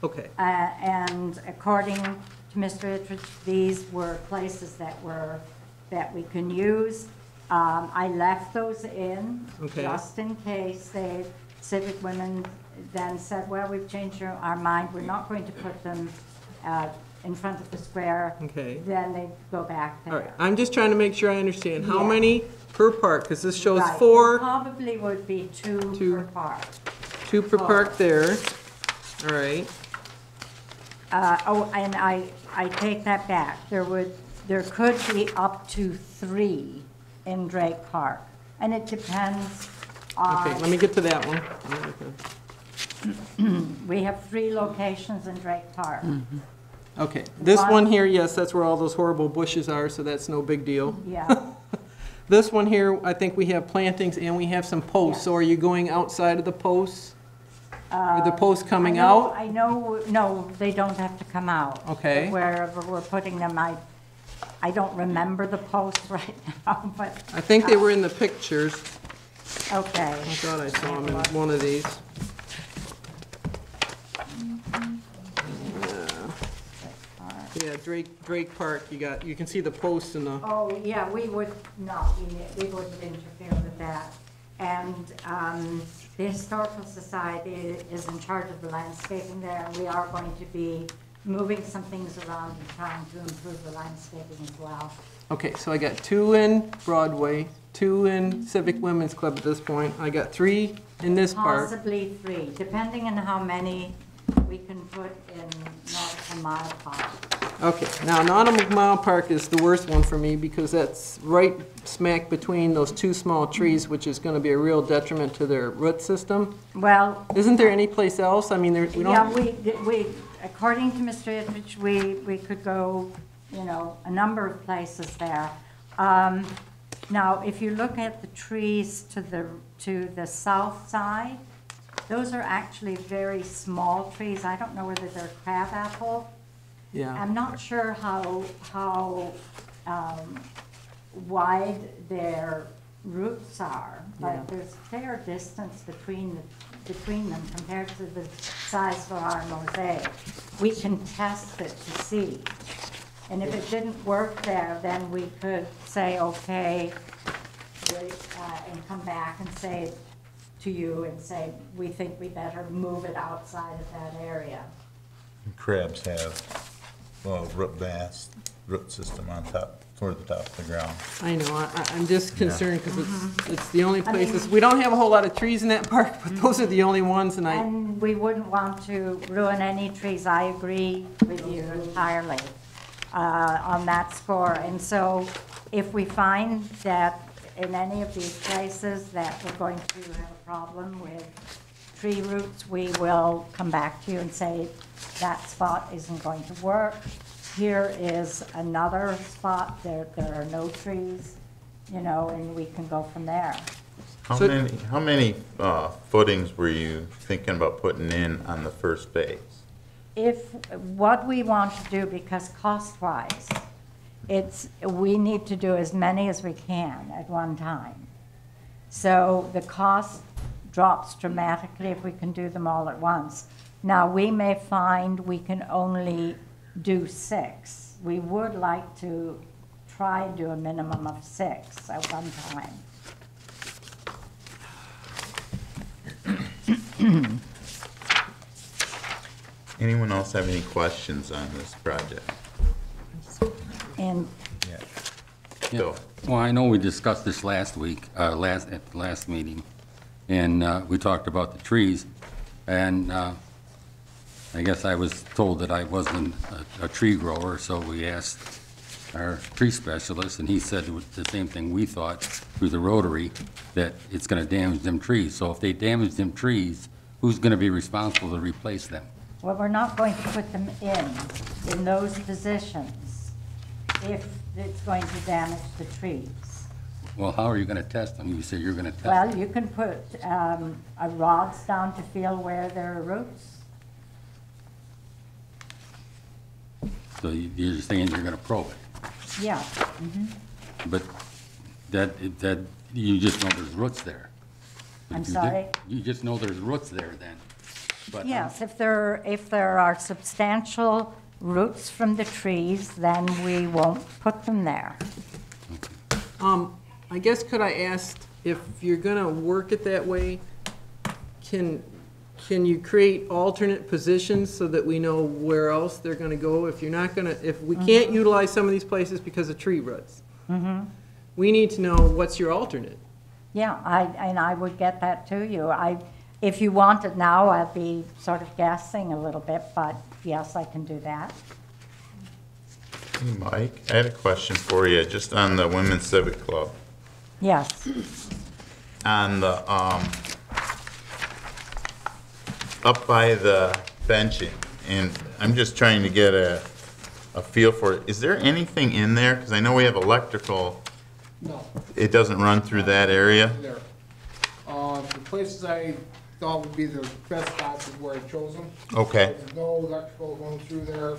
Okay. And according to Mr. Ettridge, these were places that we can use. I left those in, just in case the Civic Women then said, well, we've changed our mind, we're not going to put them in front of the square. Okay. Then they go back there. All right. I'm just trying to make sure I understand. How Yeah. many per park? Because this shows Right. 4. It probably would be 2 per park. 2 per park there. All right. And I take that back. There could be up to 3 in Drake Park, and it depends on. Okay, let me get to that one. We have 3 locations in Drake Park. Okay, this one here, yes, that's where all those horrible bushes are, so that's no big deal. Yeah. This one here, I think we have plantings and we have some posts. So are you going outside of the posts? Are the posts coming out? I know, no, they don't have to come out. Okay. Wherever we're putting them, I don't remember the posts right now, but. I think they were in the pictures. Okay. I thought I saw them in one of these. Yeah, Drake Park, you can see the posts in the. Oh, yeah, we wouldn't interfere with that. And the Historical Society is in charge of the landscaping there, and we are going to be moving some things around and trying to improve the landscaping as well. Okay, so I got 2 in Broadway, 2 in Civic Women's Club at this point. I got 3 in this park. Possibly 3, depending on how many we can put in Nautical Mile Park. Okay, now Nautical Mile Park is the worst one for me because that's right smack between those 2 small trees, which is going to be a real detriment to their root system. Well, isn't there any place else? I mean, we don't. Yeah, we according to Mr. Ettridge, we could go, a number of places there. Now, if you look at the trees to the south side, those are actually very small trees. I don't know whether they're crabapple. Yeah. I'm not sure how wide their roots are, but there's a fair distance between them compared to the size of our mosaic. We can test it to see. And if it didn't work there, then we could say, okay, and come back and say to you and say, we think we better move it outside of that area. Crabs have, vast root system on top, toward the top of the ground. I know, I'm just concerned because it's the only places, we don't have a whole lot of trees in that park, but those are the only ones, and we wouldn't want to ruin any trees. I agree with you entirely on that score. And so if we find that in any of these places that we're going to have a problem with tree roots, we will come back to you and say that spot isn't going to work. Here is another spot, there are no trees, and we can go from there. How many footings were you thinking about putting in on the first base? What we want to do, because cost-wise, we need to do as many as we can at one time. So the cost drops dramatically if we can do them all at once. Now, we may find we can only do 6. We would like to try and do a minimum of 6 at one time. Anyone else have any questions on this project? And Bill? Well, I know we discussed this last week, at the last meeting, and we talked about the trees, and I guess I was told that I wasn't a tree grower, so we asked our tree specialist, and he said the same thing we thought through the Rotary, that it's going to damage them trees. So if they damage them trees, who's going to be responsible to replace them? well, we're not going to put them in those positions if it's going to damage the trees. Well, how are you going to test them? You say you're going to test them. Well, you can put rods down to feel where there are roots. So you're saying you're going to probe it? Yeah. But that, you just know there's roots there. I'm sorry? You just know there's roots there then. But Yes, if there are substantial roots from the trees, then we won't put them there. I guess could I ask, if you're gonna work it that way, can you create alternate positions so that we know where else they're gonna go? If you're not gonna, if we can't utilize some of these places because of tree roots, we need to know what's your alternate. Yeah, I would get that to you. If you want it now, I'd be sort of guessing a little bit, but yes, I can do that. Hey, Mike, I had a question for you, just on the Women's Civic Club. Yes. On the, up by the benching, and I'm just trying to get a feel for it. Is there anything in there? Because I know we have electrical. No. It doesn't run through that area? There. The places I thought would be the best spots is where I chose them. Okay. There's no electrical going through there.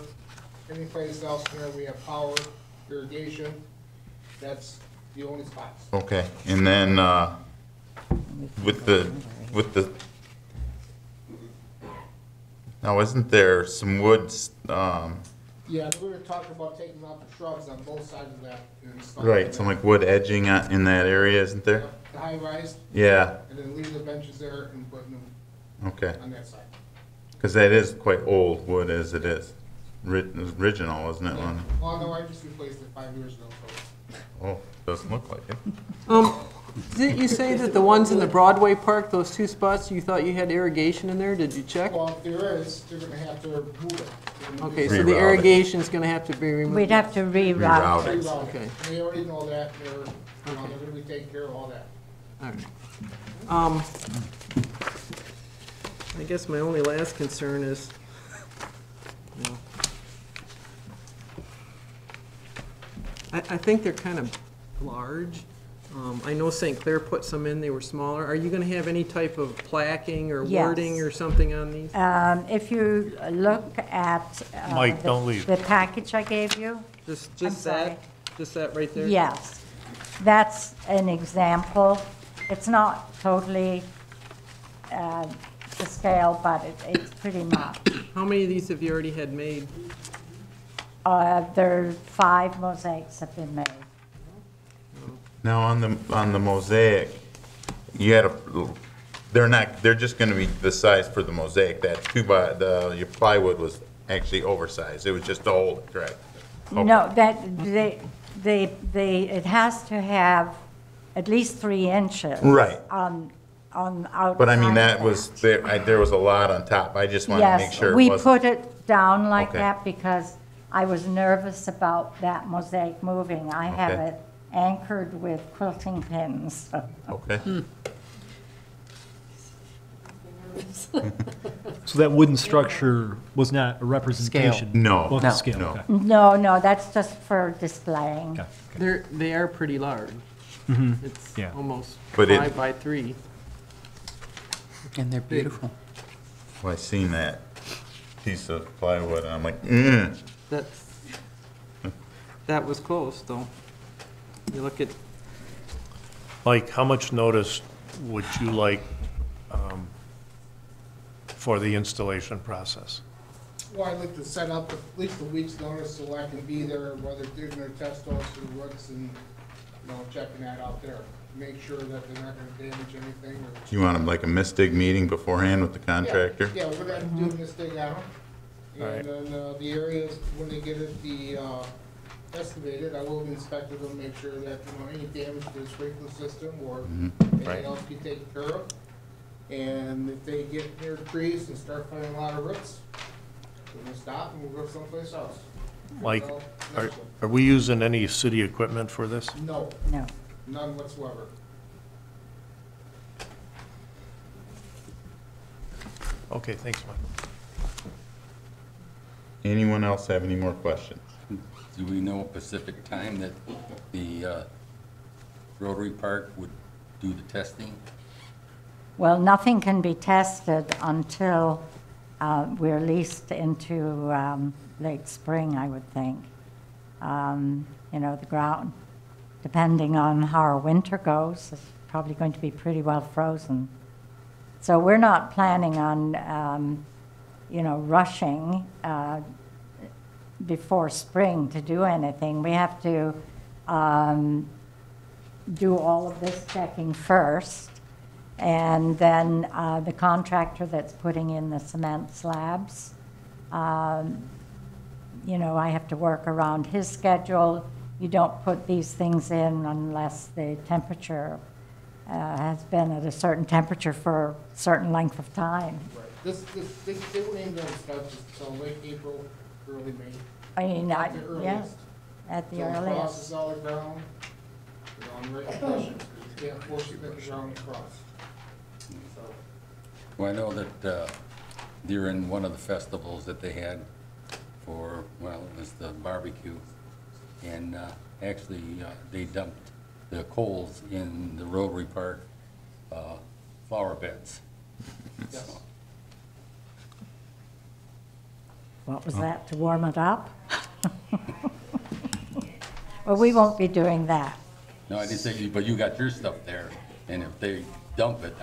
Any place else in there, we have power, irrigation. That's the only spots. Okay, and then, with the, now isn't there some woods, Yeah, we were talking about taking out the shrubs on both sides of that. And installing right, some like wood edging in that area, isn't there? the high rise. Yeah. And then leave the benches there and put them Okay. on that side. Because that is quite old wood as it is. Original, isn't it? Lon? Well, no, I just replaced it 5 years ago, so. Oh, doesn't look like it. Didn't you say that the ones in the Broadway Park, those 2 spots, you thought you had irrigation in there? Did you check? Well, if there is, they're gonna have to move it. Okay, so the Reroute it. irrigation's gonna have to be removed. We'd have to reroute. Reroute it. Reroute it. Okay. They already know that, they're gonna be taking care of all that. All right. I guess my only last concern is, you know, I think they're kind of large. I know St. Clair put some in, they were smaller. Are you gonna have any type of plaquing or Yes. wording or something on these? If you look at Mike, don't leave. the package I gave you. Just sorry. that right there? Yes, that's an example. It's not totally to scale, but it's pretty much. How many of these have you already had made? There are 5 mosaics have been made. Now, on the mosaic, you had they're just gonna be the size for the mosaic. That your plywood was actually oversized. It was just to hold it, correct? Okay. No, it has to have at least 3 inches. Right. On outside. But I mean, that of was, there was a lot on top. I just wanted to make sure it Yes, we wasn't. put it down like Okay. that because I was nervous about that mosaic moving. I have Okay. it anchored with quilting pins. Okay. So that wooden structure was not a representation? No. Wasn't No. scale, No. okay. No, that's just for displaying. Okay. They are pretty large. Mhm. It's Yeah. almost But it- 5 by 3. And they're beautiful. Well, I seen that piece of plywood and I'm like, That's, that was close, though. You look at, Mike, how much notice would you like for the installation process? Well, I'd like to set up at least a week's notice so I can be there, whether digging or test holes through roots and, checking that out there. Make sure that they're not gonna damage anything or. Do you want like a misdig meeting beforehand with the contractor? Yeah, we're gonna do a mistig on them. Right. And then, the areas, when they get it, excavated, I will inspect them, make sure that, any damage to the sprinkler system or anything Right. else be taken care of. And if they get near trees and start finding a lot of roots, we're gonna stop and we'll go someplace else. Mike, So, are, next one. are we using any city equipment for this? No, No. none whatsoever. Okay, thanks, Mike. Anyone else have any more questions? Do we know a specific time that the Rotary Park would do the testing? Well, nothing can be tested until we're leased into late spring, I would think. The ground, depending on how our winter goes, is probably going to be pretty well frozen. So we're not planning on, rushing before spring to do anything. We have to do all of this checking first. And then the contractor that's putting in the cement slabs, I have to work around his schedule. You don't put these things in unless the temperature has been at a certain temperature for a certain length of time. Right. They were aimed at stuff until late April, early May. I mean, At the yeah, earliest. at the So across the earliest. solid ground, on right conditions, you can't force it to the ground across. So, Well, I know that during one of the festivals that they had for, it was the barbecue, and actually they dumped the coals in the Rotary Park flower beds. yes. What was that, to warm it up? Well, we won't be doing that. No, I didn't say you, but you got your stuff there, and if they dump it,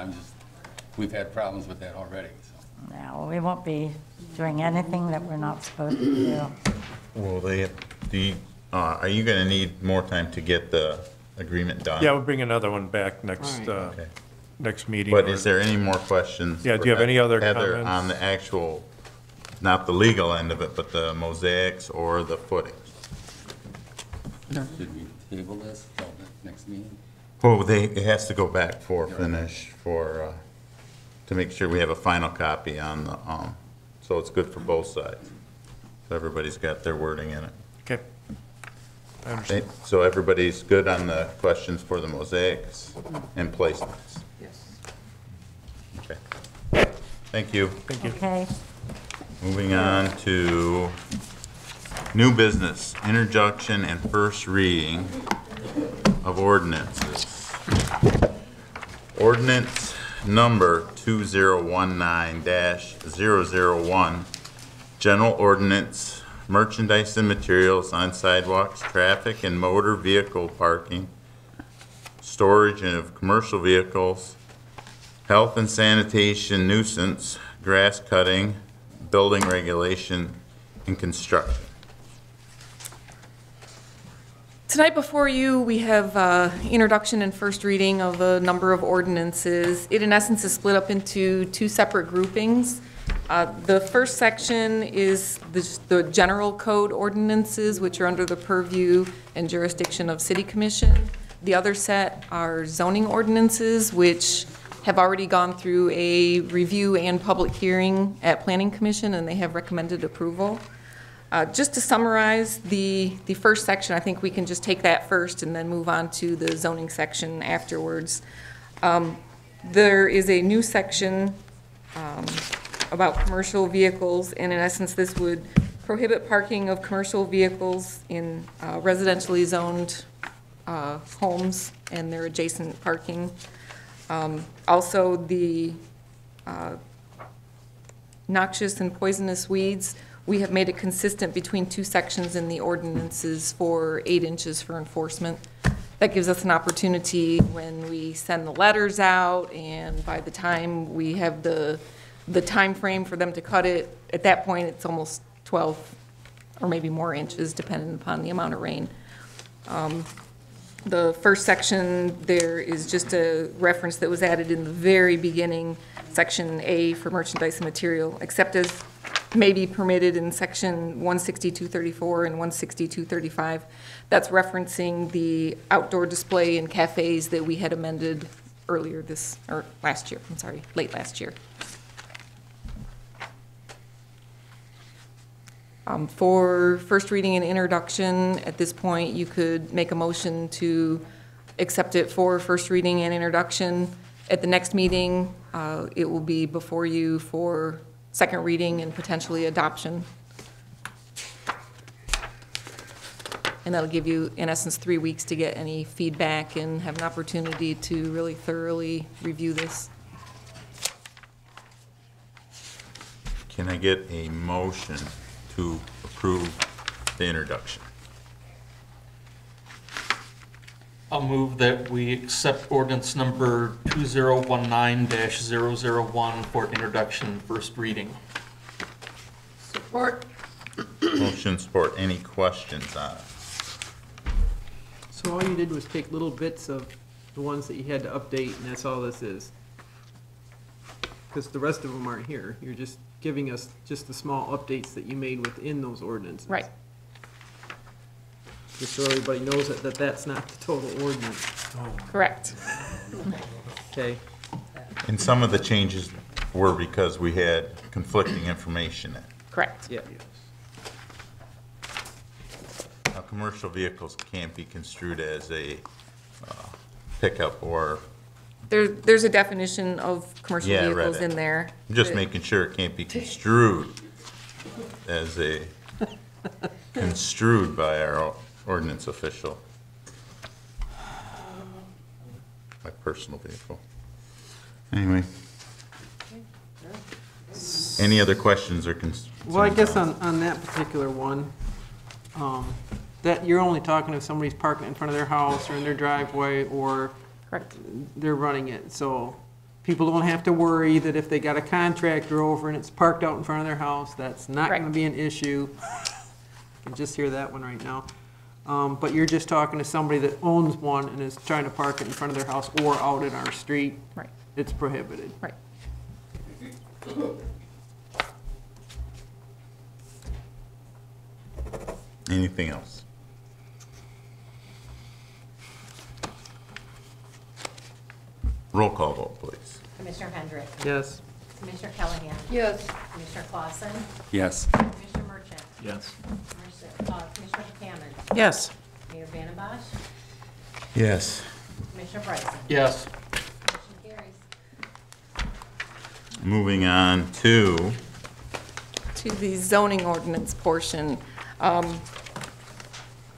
we've had problems with that already, so. No, we won't be doing anything that we're not supposed to do. Well, are you gonna need more time to get the agreement done? Yeah, we'll bring another one back next, Okay. next meeting. But or- is there any more questions? Yeah, do for you have any other Heather comments? on the actual, not the legal end of it, but the mosaics or the footings? Should we table this till the next meeting? Well, it has to go back for finish, to make sure we have a final copy on the, so it's good for both sides. So everybody's got their wording in it. Okay. I understand. So everybody's good on the questions for the mosaics and placements? yes. Okay. Thank you. Thank you. Okay, Moving on to new business, introduction and first reading of ordinances. Ordinance number 2019-001, general ordinance, merchandise and materials on sidewalks, traffic and motor vehicle parking, storage of commercial vehicles, health and sanitation nuisance, grass cutting, building regulation, and construction. Tonight before you, we have introduction and first reading of a number of ordinances. It in essence is split up into two separate groupings. The first section is the general code ordinances, which are under the purview and jurisdiction of City Commission. The other set are zoning ordinances, which have already gone through a review and public hearing at Planning Commission, and they have recommended approval. Just to summarize the first section, I think we can just take that first and then move on to the zoning section afterwards. There is a new section about commercial vehicles, and in essence, this would prohibit parking of commercial vehicles in residentially zoned homes and their adjacent parking. Also, the noxious and poisonous weeds we have made it consistent between two sections in the ordinances for 8 inches for enforcement. That gives us an opportunity when we send the letters out, and by the time we have the time frame for them to cut it, at that point, it's almost 12 or maybe more inches, depending upon the amount of rain. The first section, there is just a reference that was added in the very beginning, section A for merchandise and material, except as may be permitted in section 16234 and 16235. That's referencing the outdoor display in cafes that we had amended earlier last year, late last year. For first reading and introduction, at this point, you could make a motion to accept it for first reading and introduction. At the next meeting, it will be before you for second reading and potentially adoption. And that'll give you, in essence, 3 weeks to get any feedback and have an opportunity to really thoroughly review this. Can I get a motion to approve the introduction? I'll move that we accept ordinance number 2019-001 for introduction and first reading. Support. Motion support. Any questions on it? So all you did was take little bits of the ones that you had to update, and that's all this is? Because the rest of them aren't here. You're just giving us just the small updates that you made within those ordinances. Right. Just so everybody knows that that's not the total ordinance. Correct. Okay. And some of the changes were because we had conflicting information. Correct. Yeah. Now, commercial vehicles can't be construed as a pickup or... There's a definition of commercial Yeah, I read vehicles it. in there. I'm just making sure it can't be construed as a, construed by our ordinance official. My personal vehicle. Anyway. Any other questions or concerns? Well, I guess on that particular one, that you're only talking if somebody's parking in front of their house or in their driveway or they're running it. So people don't have to worry that if they got a contractor over and it's parked out in front of their house, that's not going to be an issue. You can just hear that one right now. But you're just talking to somebody that owns one and is trying to park it in front of their house or out in our street. Right. It's prohibited. Right. Anything else? Roll call vote, please. Commissioner Hendrick. Yes. Commissioner Callahan. Yes. Commissioner Clausen. Yes. Commissioner Merchant. Yes. Commissioner Hammond. Yes. Mayor Vandembosch. Yes. Commissioner Bryson. Yes. Motion carries. Moving on to the zoning ordinance portion.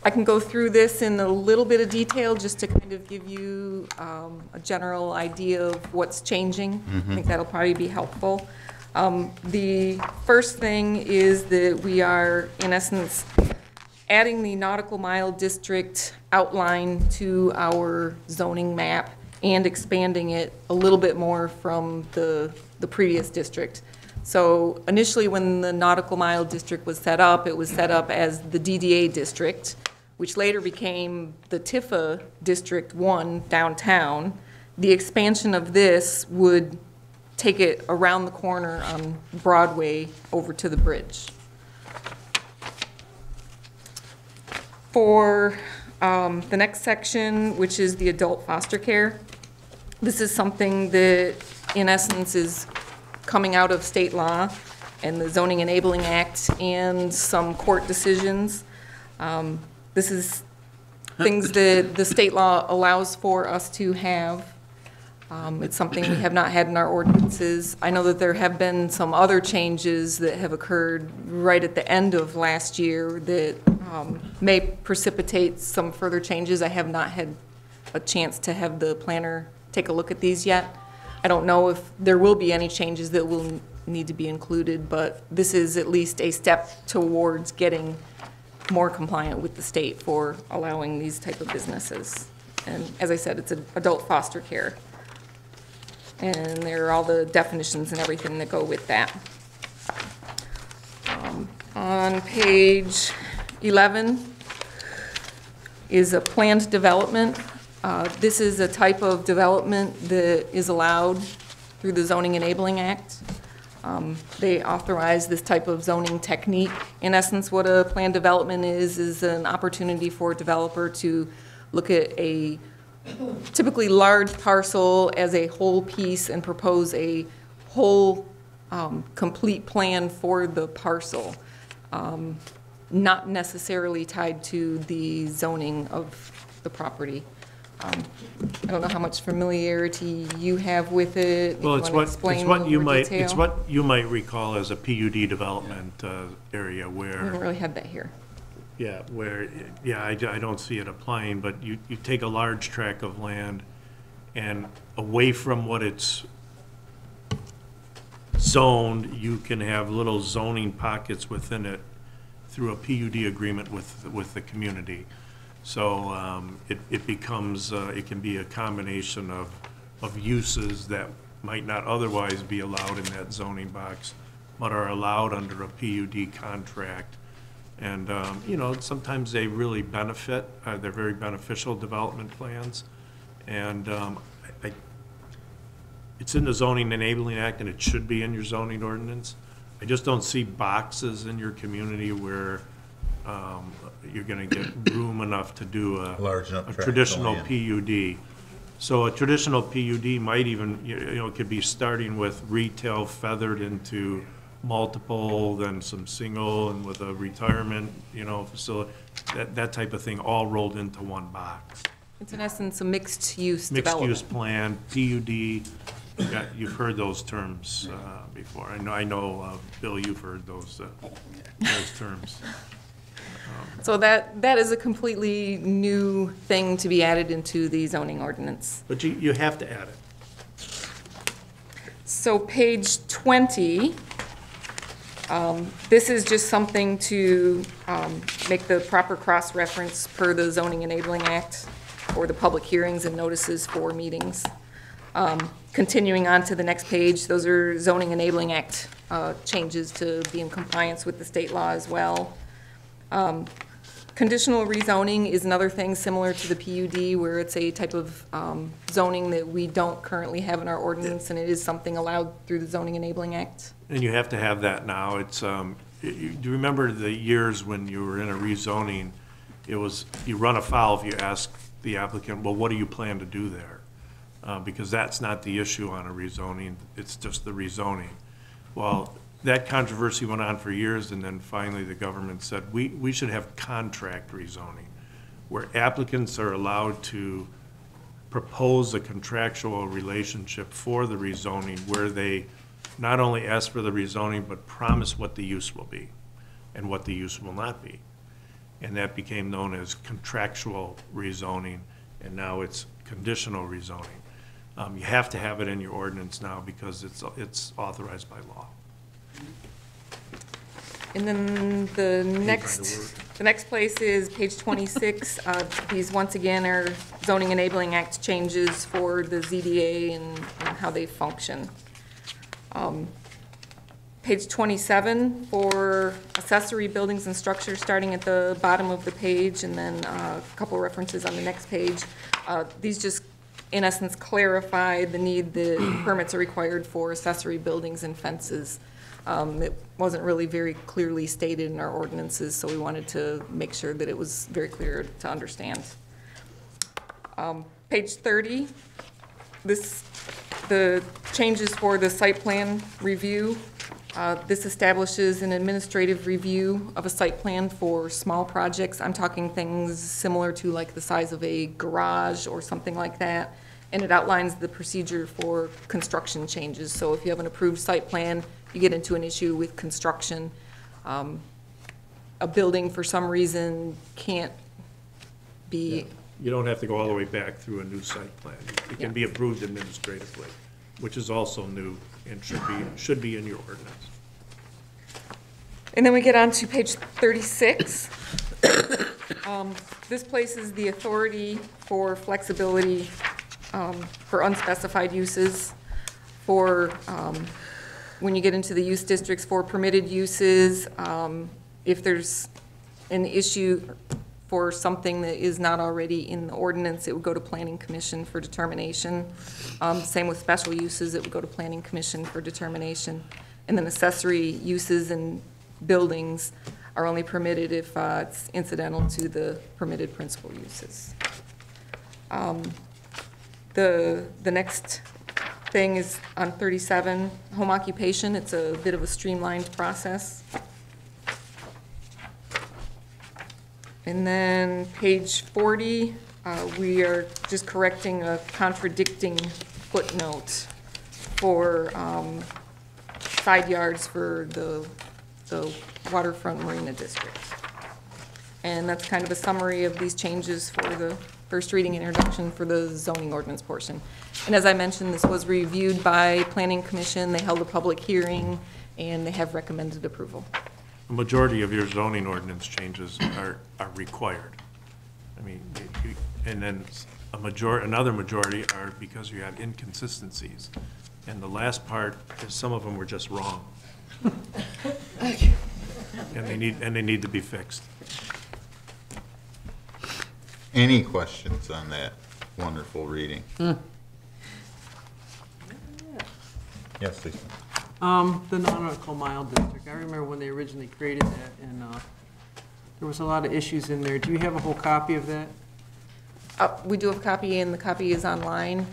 I can go through this in a little bit of detail just to kind of give you a general idea of what's changing. I think that'll probably be helpful. The first thing is that we are, in essence, adding the nautical mile district outline to our zoning map and expanding it a little bit more from the previous district. So initially, when the nautical mile district was set up, it was set up as the DDA district, which later became the Tifa District 1 downtown. The expansion of this would take it around the corner on Broadway over to the bridge. For the next section, which is the adult foster care, this is something that, in essence, is coming out of state law and the Zoning Enabling Act and some court decisions. This is things that the state law allows for us to have. It's something we have not had in our ordinances. I know that there have been some other changes that have occurred right at the end of last year that may precipitate some further changes. I have not had a chance to have the planner take a look at these yet. I don't know if there will be any changes that will need to be included, but this is at least a step towards getting more compliant with the state for allowing these type of businesses. And as I said, it's an adult foster care. And there are all the definitions and everything that go with that. On page 11 is a planned development. This is a type of development that is allowed through the Zoning Enabling Act. They authorize this type of zoning technique. In essence, what a planned development is an opportunity for a developer to look at a typically large parcel as a whole piece and propose a whole complete plan for the parcel, not necessarily tied to the zoning of the property. I don't know how much familiarity you have with it. Well, it's what you might recall as a PUD development area where. We haven't really had that here. Yeah, I don't see it applying, but you take a large tract of land and away from what it's zoned, you can have little zoning pockets within it through a PUD agreement with the community. So it becomes, it can be a combination of uses that might not otherwise be allowed in that zoning box, but are allowed under a PUD contract. And, you know, sometimes they really benefit. They're very beneficial development plans. And it's in the Zoning Enabling Act, and it should be in your zoning ordinance. I just don't see boxes in your community where you're going to get room enough to do a traditional PUD. So a traditional PUD might even, you know, could be starting with retail feathered into multiple, then some single, and with a retirement, you know, facility, that type of thing, all rolled into one box. It's in essence a mixed-use development. Mixed-use plan, PUD, you've heard those terms before. I know, Bill, you've heard those terms. So that is a completely new thing to be added into the zoning ordinance. But you have to add it. So page 20, this is just something to make the proper cross-reference per the Zoning Enabling Act for the public hearings and notices for meetings. Continuing on to the next page, those are Zoning Enabling Act changes to be in compliance with the state law as well. Conditional rezoning is another thing similar to the PUD, where it's a type of zoning that we don't currently have in our ordinance, and it is something allowed through the Zoning Enabling Act. And you have to have that now. It's, do you remember the years when you were in a rezoning, it was, you run afoul if you ask the applicant, well, what do you plan to do there? Because that's not the issue on a rezoning, it's just the rezoning. Well, that controversy went on for years, and then finally the government said, we should have contract rezoning, where applicants are allowed to propose a contractual relationship for the rezoning, where they not only ask for the rezoning, but promise what the use will be and what the use will not be. And that became known as contractual rezoning, and now it's conditional rezoning. You have to have it in your ordinance now because it's authorized by law. And then the next place is page 26. These, once again, are Zoning Enabling Act changes for the ZDA and how they function. Page 27 for accessory buildings and structures, starting at the bottom of the page, and then a couple references on the next page. These just, in essence, clarify the need that permits are required for accessory buildings and fences. It wasn't really very clearly stated in our ordinances, so we wanted to make sure that it was very clear to understand. Page 30, the changes for the site plan review. This establishes an administrative review of a site plan for small projects. I'm talking things similar to like the size of a garage or something like that. And it outlines the procedure for construction changes. So if you have an approved site plan, you get into an issue with construction. A building for some reason can't be. You don't have to go all the way back through a new site plan. It can be approved administratively. which is also new and should be in your ordinance. And then we get on to page 36. This places the authority for flexibility for unspecified uses, for when you get into the use districts, for permitted uses, if there's an issue for something that is not already in the ordinance, it would go to Planning Commission for determination. Same with special uses, it would go to Planning Commission for determination. And then accessory uses and buildings are only permitted if it's incidental to the permitted principal uses. The next thing is on 37, home occupation. It's a bit of a streamlined process. And then page 40, we are just correcting a contradicting footnote for side yards for the waterfront marina district. And that's kind of a summary of these changes for the first reading and introduction for the zoning ordinance portion. And as I mentioned, this was reviewed by Planning Commission. They held a public hearing and they have recommended approval. A majority of your zoning ordinance changes are required. I mean, and then another majority are because you had inconsistencies. And the last part is some of them were just wrong. And they need to be fixed. Any questions on that wonderful reading? Yes, Lisa. The nautical mile district, I remember when they originally created that, and there was a lot of issues in there. Do you have a whole copy of that? We do have a copy, and the copy is online.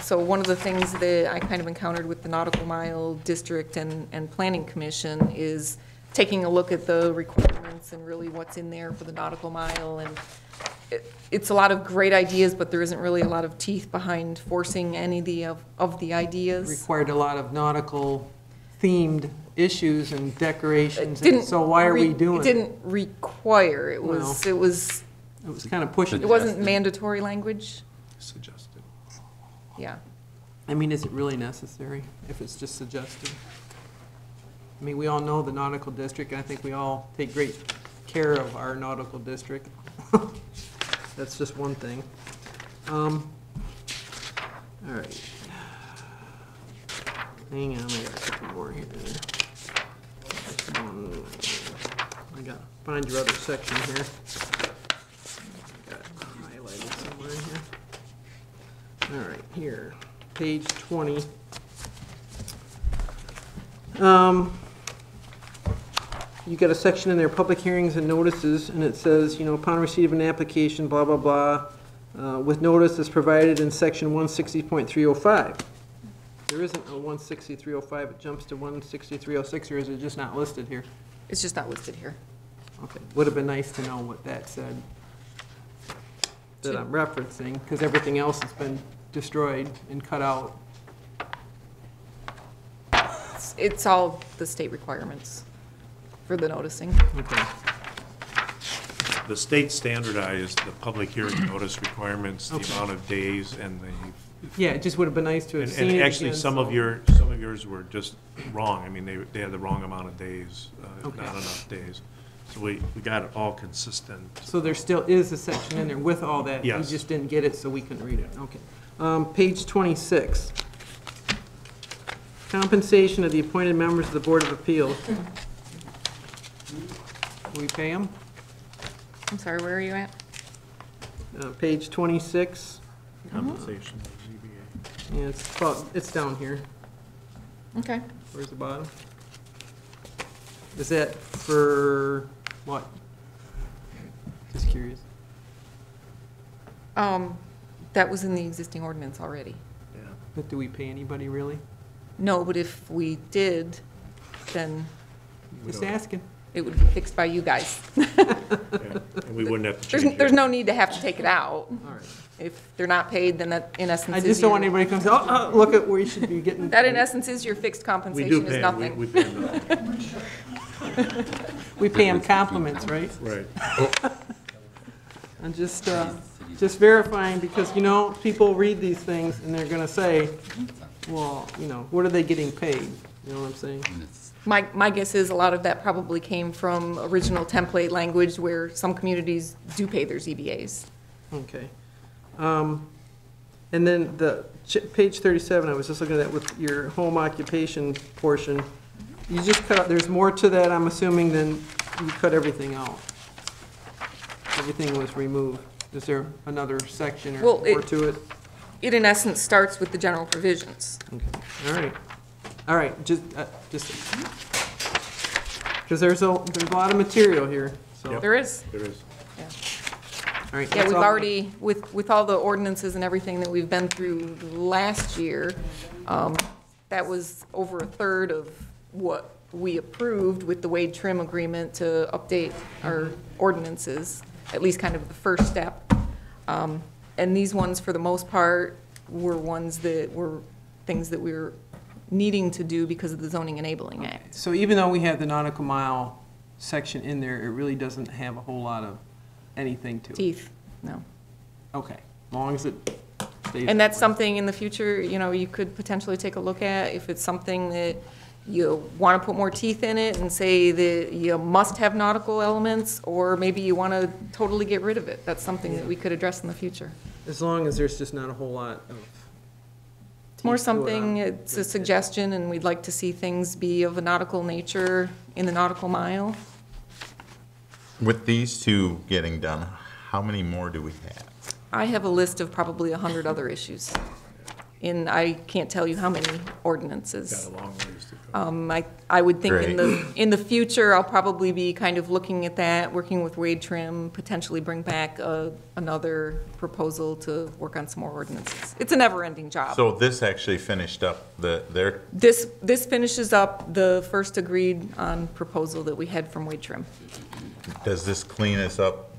So one of the things that I kind of encountered with the Nautical Mile District and Planning Commission is taking a look at the requirements and really what's in there for the nautical mile. And it's a lot of great ideas, but there isn't really a lot of teeth behind forcing any of the ideas. Required a lot of nautical themed issues and decorations, and so why are we doing it? It didn't require, it was kind of pushing. It wasn't mandatory language. Suggested. Yeah. I mean, is it really necessary if it's just suggested? I mean, we all know the nautical district, and I think we all take great care of our nautical district. That's just one thing. All right. Hang on, I got a couple more here. I got to find your other section here. Got it highlighted somewhere in here. All right, here, page 20. You got a section in there, public hearings and notices, and it says, you know, upon receipt of an application, blah, blah, blah, with notice as provided in section 160.305. There isn't a 163.05, it jumps to 163.06, or is it just not listed here? It's just not listed here. Okay, would have been nice to know what that said that I'm referencing, because everything else has been destroyed and cut out. It's all the state requirements for the noticing. Okay. The state standardized the public hearing notice requirements, the amount of days, and the. Yeah, it just would have been nice to have seen it And actually, again, some so- of yours were just wrong. I mean, they had the wrong amount of days, not enough days. So we got it all consistent. So there still is a section in there with all that? Yes. We just didn't get it, so we couldn't read it. Okay. Page 26. Compensation of the appointed members of the Board of Appeals. Do we pay them? I'm sorry, where are you at? Page 26. Compensation of ZBA. Yeah, it's down here. Okay. Where's the bottom? Is that for what? Just curious. That was in the existing ordinance already. Yeah. But do we pay anybody really? No, but if we did, then Just asking. it would be fixed by you guys. And we wouldn't have to change it. There's no need to have to take it out. All right. If they're not paid, then that in essence I is just don't your- want anybody to come, oh, look at where you should be getting. That in essence is your fixed We compensation do is pay, nothing. we pay them. We pay them compliments, right? Right. I'm just verifying because, you know, people read these things and they're gonna say, well, you know, what are they getting paid? You know what I'm saying? My guess is a lot of that probably came from original template language where some communities do pay their ZBAs. Okay. And then the page 37, I was just looking at with your home occupation portion. You just cut out, there's more to that, I'm assuming, than you cut everything out. Everything was removed. Is there another section or more to it? It in essence starts with the general provisions. Okay. All right, just, because there's a lot of material here, so. There is. There is. All right. Yeah, that's we've all. already, with all the ordinances and everything that we've been through last year, that was over a third of what we approved with the Wade Trim agreement to update our ordinances, at least kind of the first step. And these ones, for the most part, were ones that were things that we were needing to do because of the Zoning Enabling Act. So even though we have the nautical mile section in there, it really doesn't have a whole lot of anything to it? Teeth, no. Okay, as long as it stays. And that's something in the future, you know, you could potentially take a look at if it's something that you want to put more teeth in it and say that you must have nautical elements, or maybe you want to totally get rid of it. That's something that we could address in the future. As long as there's just not a whole lot of. It's more teeth to it something, on- it's a suggestion, and we'd like to see things be of a nautical nature in the nautical mile. With these two getting done, how many more do we have? I have a list of probably 100 other issues. And I can't tell you how many ordinances. Got a long ways to go. I would think Great. in the future, I'll probably be kind of looking at that, working with Wade Trim, potentially bring back another proposal to work on some more ordinances. It's a never-ending job. So this actually finished up their, This finishes up the first agreed on proposal that we had from Wade Trim. does this clean us up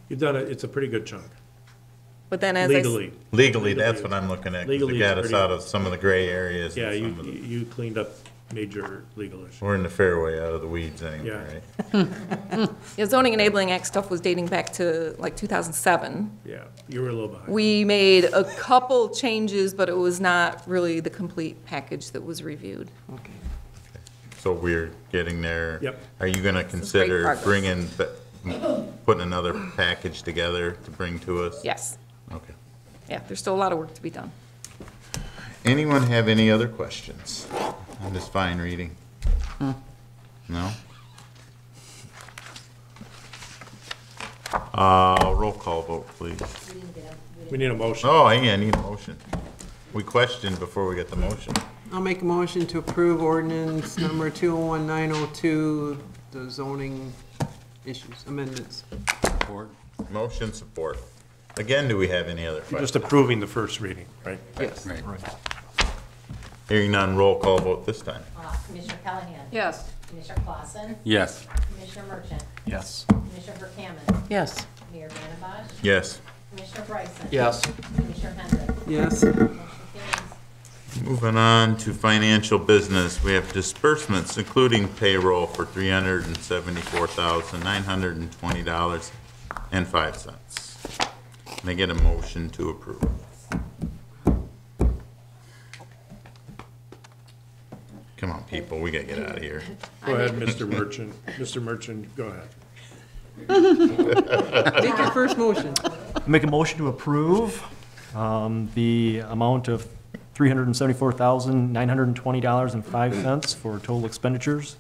You've done it, it's a pretty good chunk. But then as Legally. legally? That's what I'm looking at, 'cause Legally, it got it's us pretty- out of some of the gray areas. Yeah, and you, some of the- you cleaned up major legal issues. We're in the fairway, out of the weeds anyway, right? Yeah, Zoning Enabling Act stuff was dating back to like 2007. Yeah, you were a little behind. We made a couple changes, but it was not really the complete package that was reviewed. Okay. So we're getting there. Yep. Are you gonna consider progress. putting another package together to bring to us? Yes. Okay. Yeah, there's still a lot of work to be done. Anyone have any other questions on this fine reading? No? Roll call vote, please. We need a motion. Oh, yeah, I need a motion. We questioned before we get the motion. I'll make a motion to approve ordinance number 201902, the zoning issues, amendments. Support. Motion support. Again, do we have any other You're questions? just approving the first reading, right? Yes. Right. Hearing none, roll call vote this time. Commissioner Callahan? Yes. Commissioner Clausen? Yes. Commissioner Merchant? Yes. Commissioner Verkaman? Yes. Mayor Vandembosh? Yes. Commissioner Bryson? Yes. Commissioner Hendrick? Yes. Motion carries. Moving on to financial business, we have disbursements, including payroll for $374,920.05. Can I get a motion to approve? Come on, people, we gotta get out of here. Go ahead, Mr. Merchant. Mr. Merchant, go ahead. Make your first motion. Make a motion to approve the amount of $374,920.05 for total expenditures.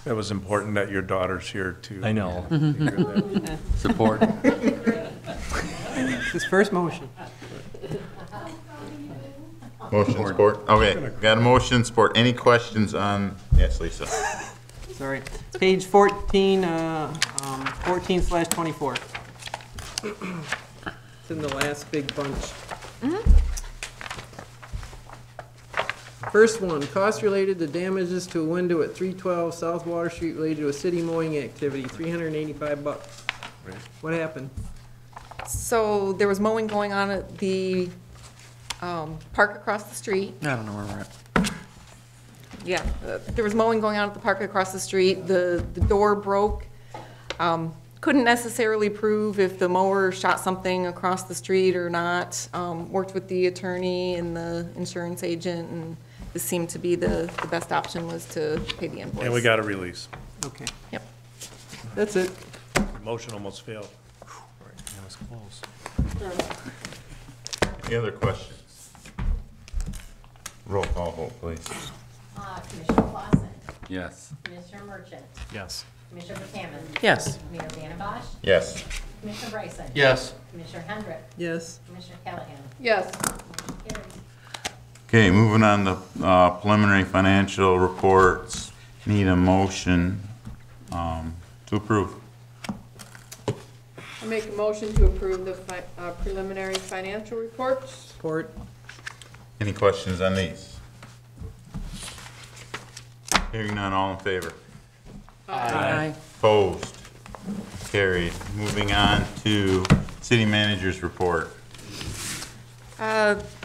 It was important that your daughter's here too. I know. Support. His first motion. Motion support, okay, got a motion support. Any questions on, yes, Lisa? Sorry. Page 14, 14/24. It's in the last big bunch. First one, costs related to damages to a window at 312 South Water Street related to a city mowing activity, $385. What happened? So there was mowing going on at the park across the street. I don't know where we're at. Yeah, there was mowing going on at the park across the street. The door broke. couldn't necessarily prove if the mower shot something across the street or not. Worked with the attorney and the insurance agent, and this seemed to be the best option was to pay the invoice. And we got a release. Okay. Yep. That's it. Motion almost failed. That was close. Any other questions? Roll call vote, please. Commissioner Clausen. Yes. Commissioner Merchant. Yes. Commissioner Buchanan. Yes. Mayor Dannebash. Yes. Commissioner Bryson. Yes. Commissioner Hendrick. Yes. Commissioner Callahan. Yes. Motion carries. Okay, moving on to preliminary financial reports. Need a motion to approve. I make a motion to approve the preliminary financial reports. Support. Any questions on these? Hearing none, all in favor? Aye. Opposed? Carried. Moving on to city manager's report.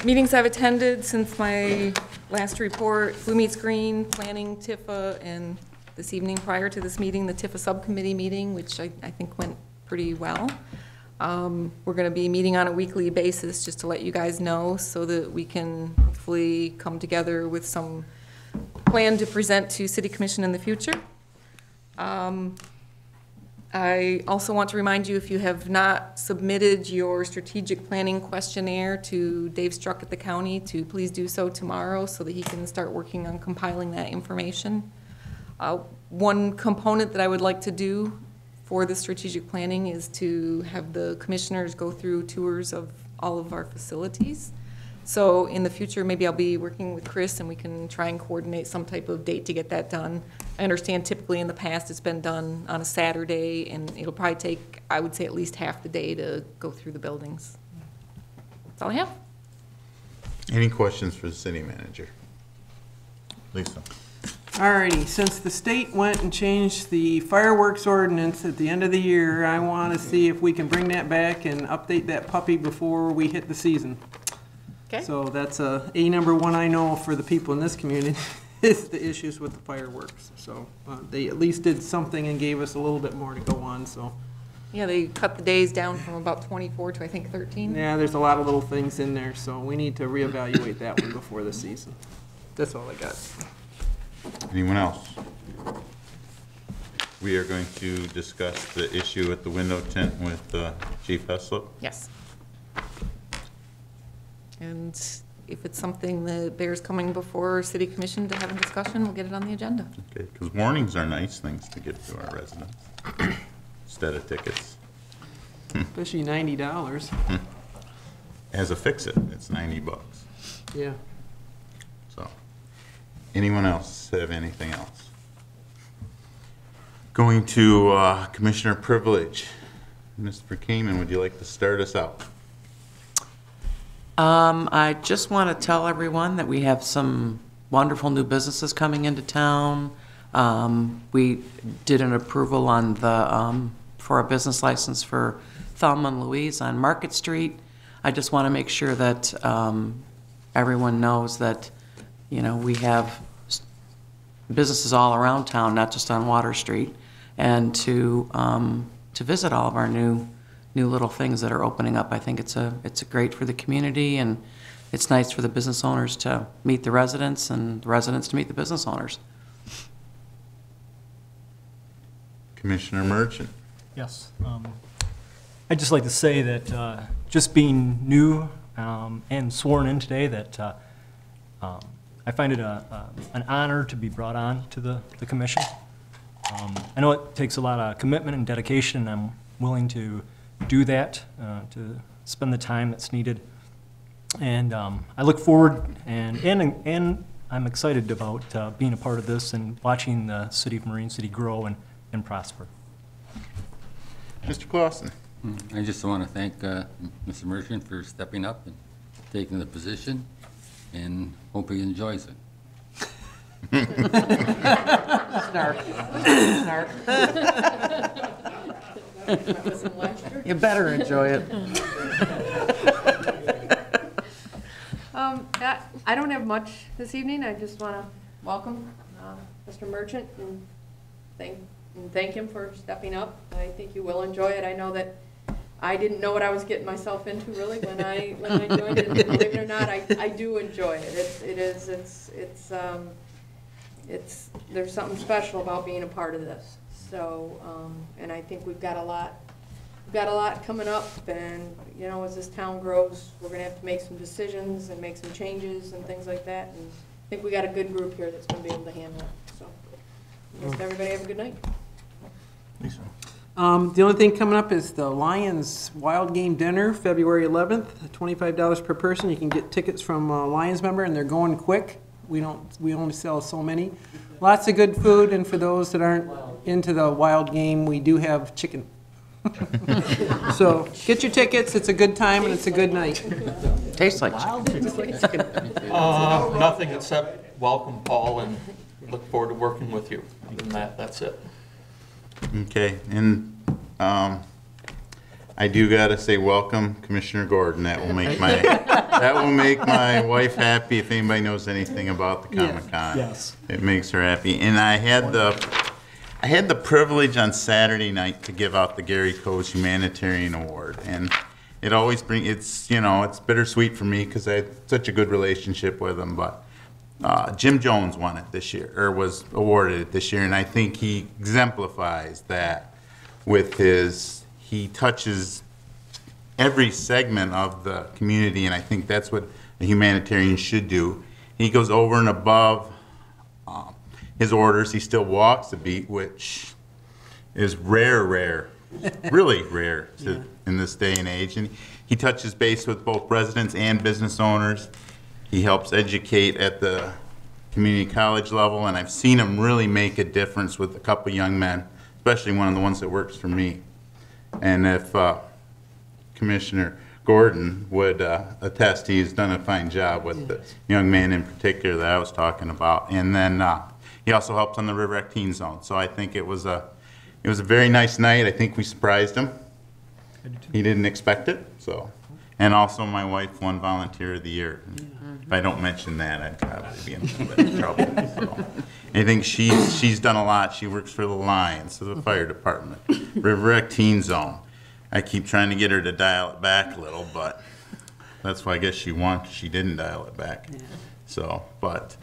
Meetings I've attended since my last report, Blue Meets Green, Planning, TIFA, and this evening prior to this meeting, the TIFA subcommittee meeting, which I think went pretty well. We're going to be meeting on a weekly basis, just to let you guys know, so that we can hopefully come together with some plan to present to City Commission in the future. I also want to remind you, if you have not submitted your strategic planning questionnaire to Dave Struck at the county, to please do so tomorrow so that he can start working on compiling that information. One component that I would like to do for the strategic planning is to have the commissioners go through tours of all of our facilities. So in the future, maybe I'll be working with Chris and we can try and coordinate some type of date to get that done. I understand typically in the past it's been done on a Saturday, and it'll probably take, I would say, at least half the day to go through the buildings. That's all I have. Any questions for the city manager? Lisa? Alrighty, since the state went and changed the fireworks ordinance at the end of the year, I want to see if we can bring that back and update that puppy before we hit the season. Okay. So that's number one I know for the people in this community is the issues with the fireworks. So they at least did something and gave us a little bit more to go on, so. Yeah, they cut the days down from about 24 to I think 13. Yeah, there's a lot of little things in there, so we need to reevaluate that one before the season. That's all I got. Anyone else? We are going to discuss the issue at the window tint with Chief Heslop. Yes. And if it's something that bears coming before City Commission to have a discussion, we'll get it on the agenda. Okay, because warnings are nice things to give to our residents instead of tickets. Especially $90. As a fix-it, it's $90. Yeah. So, anyone else have anything else? Going to Commissioner Privilege. Mr. Kamen, would you like to start us out? I just want to tell everyone that we have some wonderful new businesses coming into town. We did an approval on the, for a business license for Thelma and Louise on Market Street. I just want to make sure that everyone knows that, you know, we have businesses all around town, not just on Water Street, and to visit all of our new little things that are opening up. I think it's great for the community, and it's nice for the business owners to meet the residents and the residents to meet the business owners. Commissioner Merchant. Yes. I'd just like to say that just being new and sworn in today, that I find it an honor to be brought on to the commission. I know it takes a lot of commitment and dedication, and I'm willing to do that, to spend the time that's needed. And I look forward, and I'm excited about being a part of this and watching the city of Marine City grow and prosper. Mr. Clausen. I just want to thank Mr. Merchant for stepping up and taking the position, and hope he enjoys it. Snark. Snark. You better enjoy it. I don't have much this evening. I just want to welcome Mr. Merchant and thank and thank him for stepping up. I think you will enjoy it. I know that I didn't know what I was getting myself into really when I joined it. Believe it or not, I do enjoy it. There's something special about being a part of this. So, and I think we've got a lot coming up, and you know, as this town grows, we're gonna have to make some decisions and make some changes and things like that. And I think we got a good group here that's gonna be able to handle it. So, I guess everybody have a good night. The only thing coming up is the Lions Wild Game Dinner, February 11th, $25 per person. You can get tickets from a Lions member, and they're going quick. We only sell so many. Lots of good food, and for those that aren't into the wild game, we do have chicken. So get your tickets. It's a good time and it's a good night. Tastes like chicken. Nothing except welcome, Paul, and look forward to working with you. Other than that, that's it. Okay, and I do gotta say welcome, Commissioner Gordon. That will make my wife happy if anybody knows anything about the Comic-Con. Yes. It makes her happy. And I had the privilege on Saturday night to give out the Gary Coase Humanitarian Award, and it always it's bittersweet for me because I had such a good relationship with him, but Jim Jones won it this year, or was awarded it this year, and I think he exemplifies that with he touches every segment of the community, and I think that's what a humanitarian should do. He goes over and above his orders. He still walks the beat, which is rare, really rare in this day and age, and he touches base with both residents and business owners. He helps educate at the community college level, and I've seen him really make a difference with a couple young men, especially one of the ones that works for me. And if Commissioner Gordon would attest, he's done a fine job with the young man in particular that I was talking about. And then he also helps on the River Act Teen Zone. So I think it was a very nice night. I think we surprised him. He didn't expect it. So. And also my wife won Volunteer of the Year. If I don't mention that, I'd probably be in a little bit of trouble. So. I think she's done a lot. She works for the Lions, so the fire department, River Act Teen Zone. I keep trying to get her to dial it back a little, but that's why I guess she won. She didn't dial it back. Yeah. So, but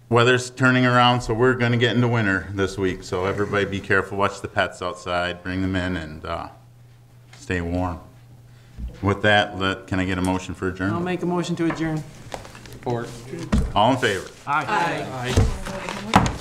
weather's turning around, so we're going to get into winter this week. So everybody be careful. Watch the pets outside. Bring them in and stay warm. With that, can I get a motion for adjournment? I'll make a motion to adjourn. Support. All in favor? Aye.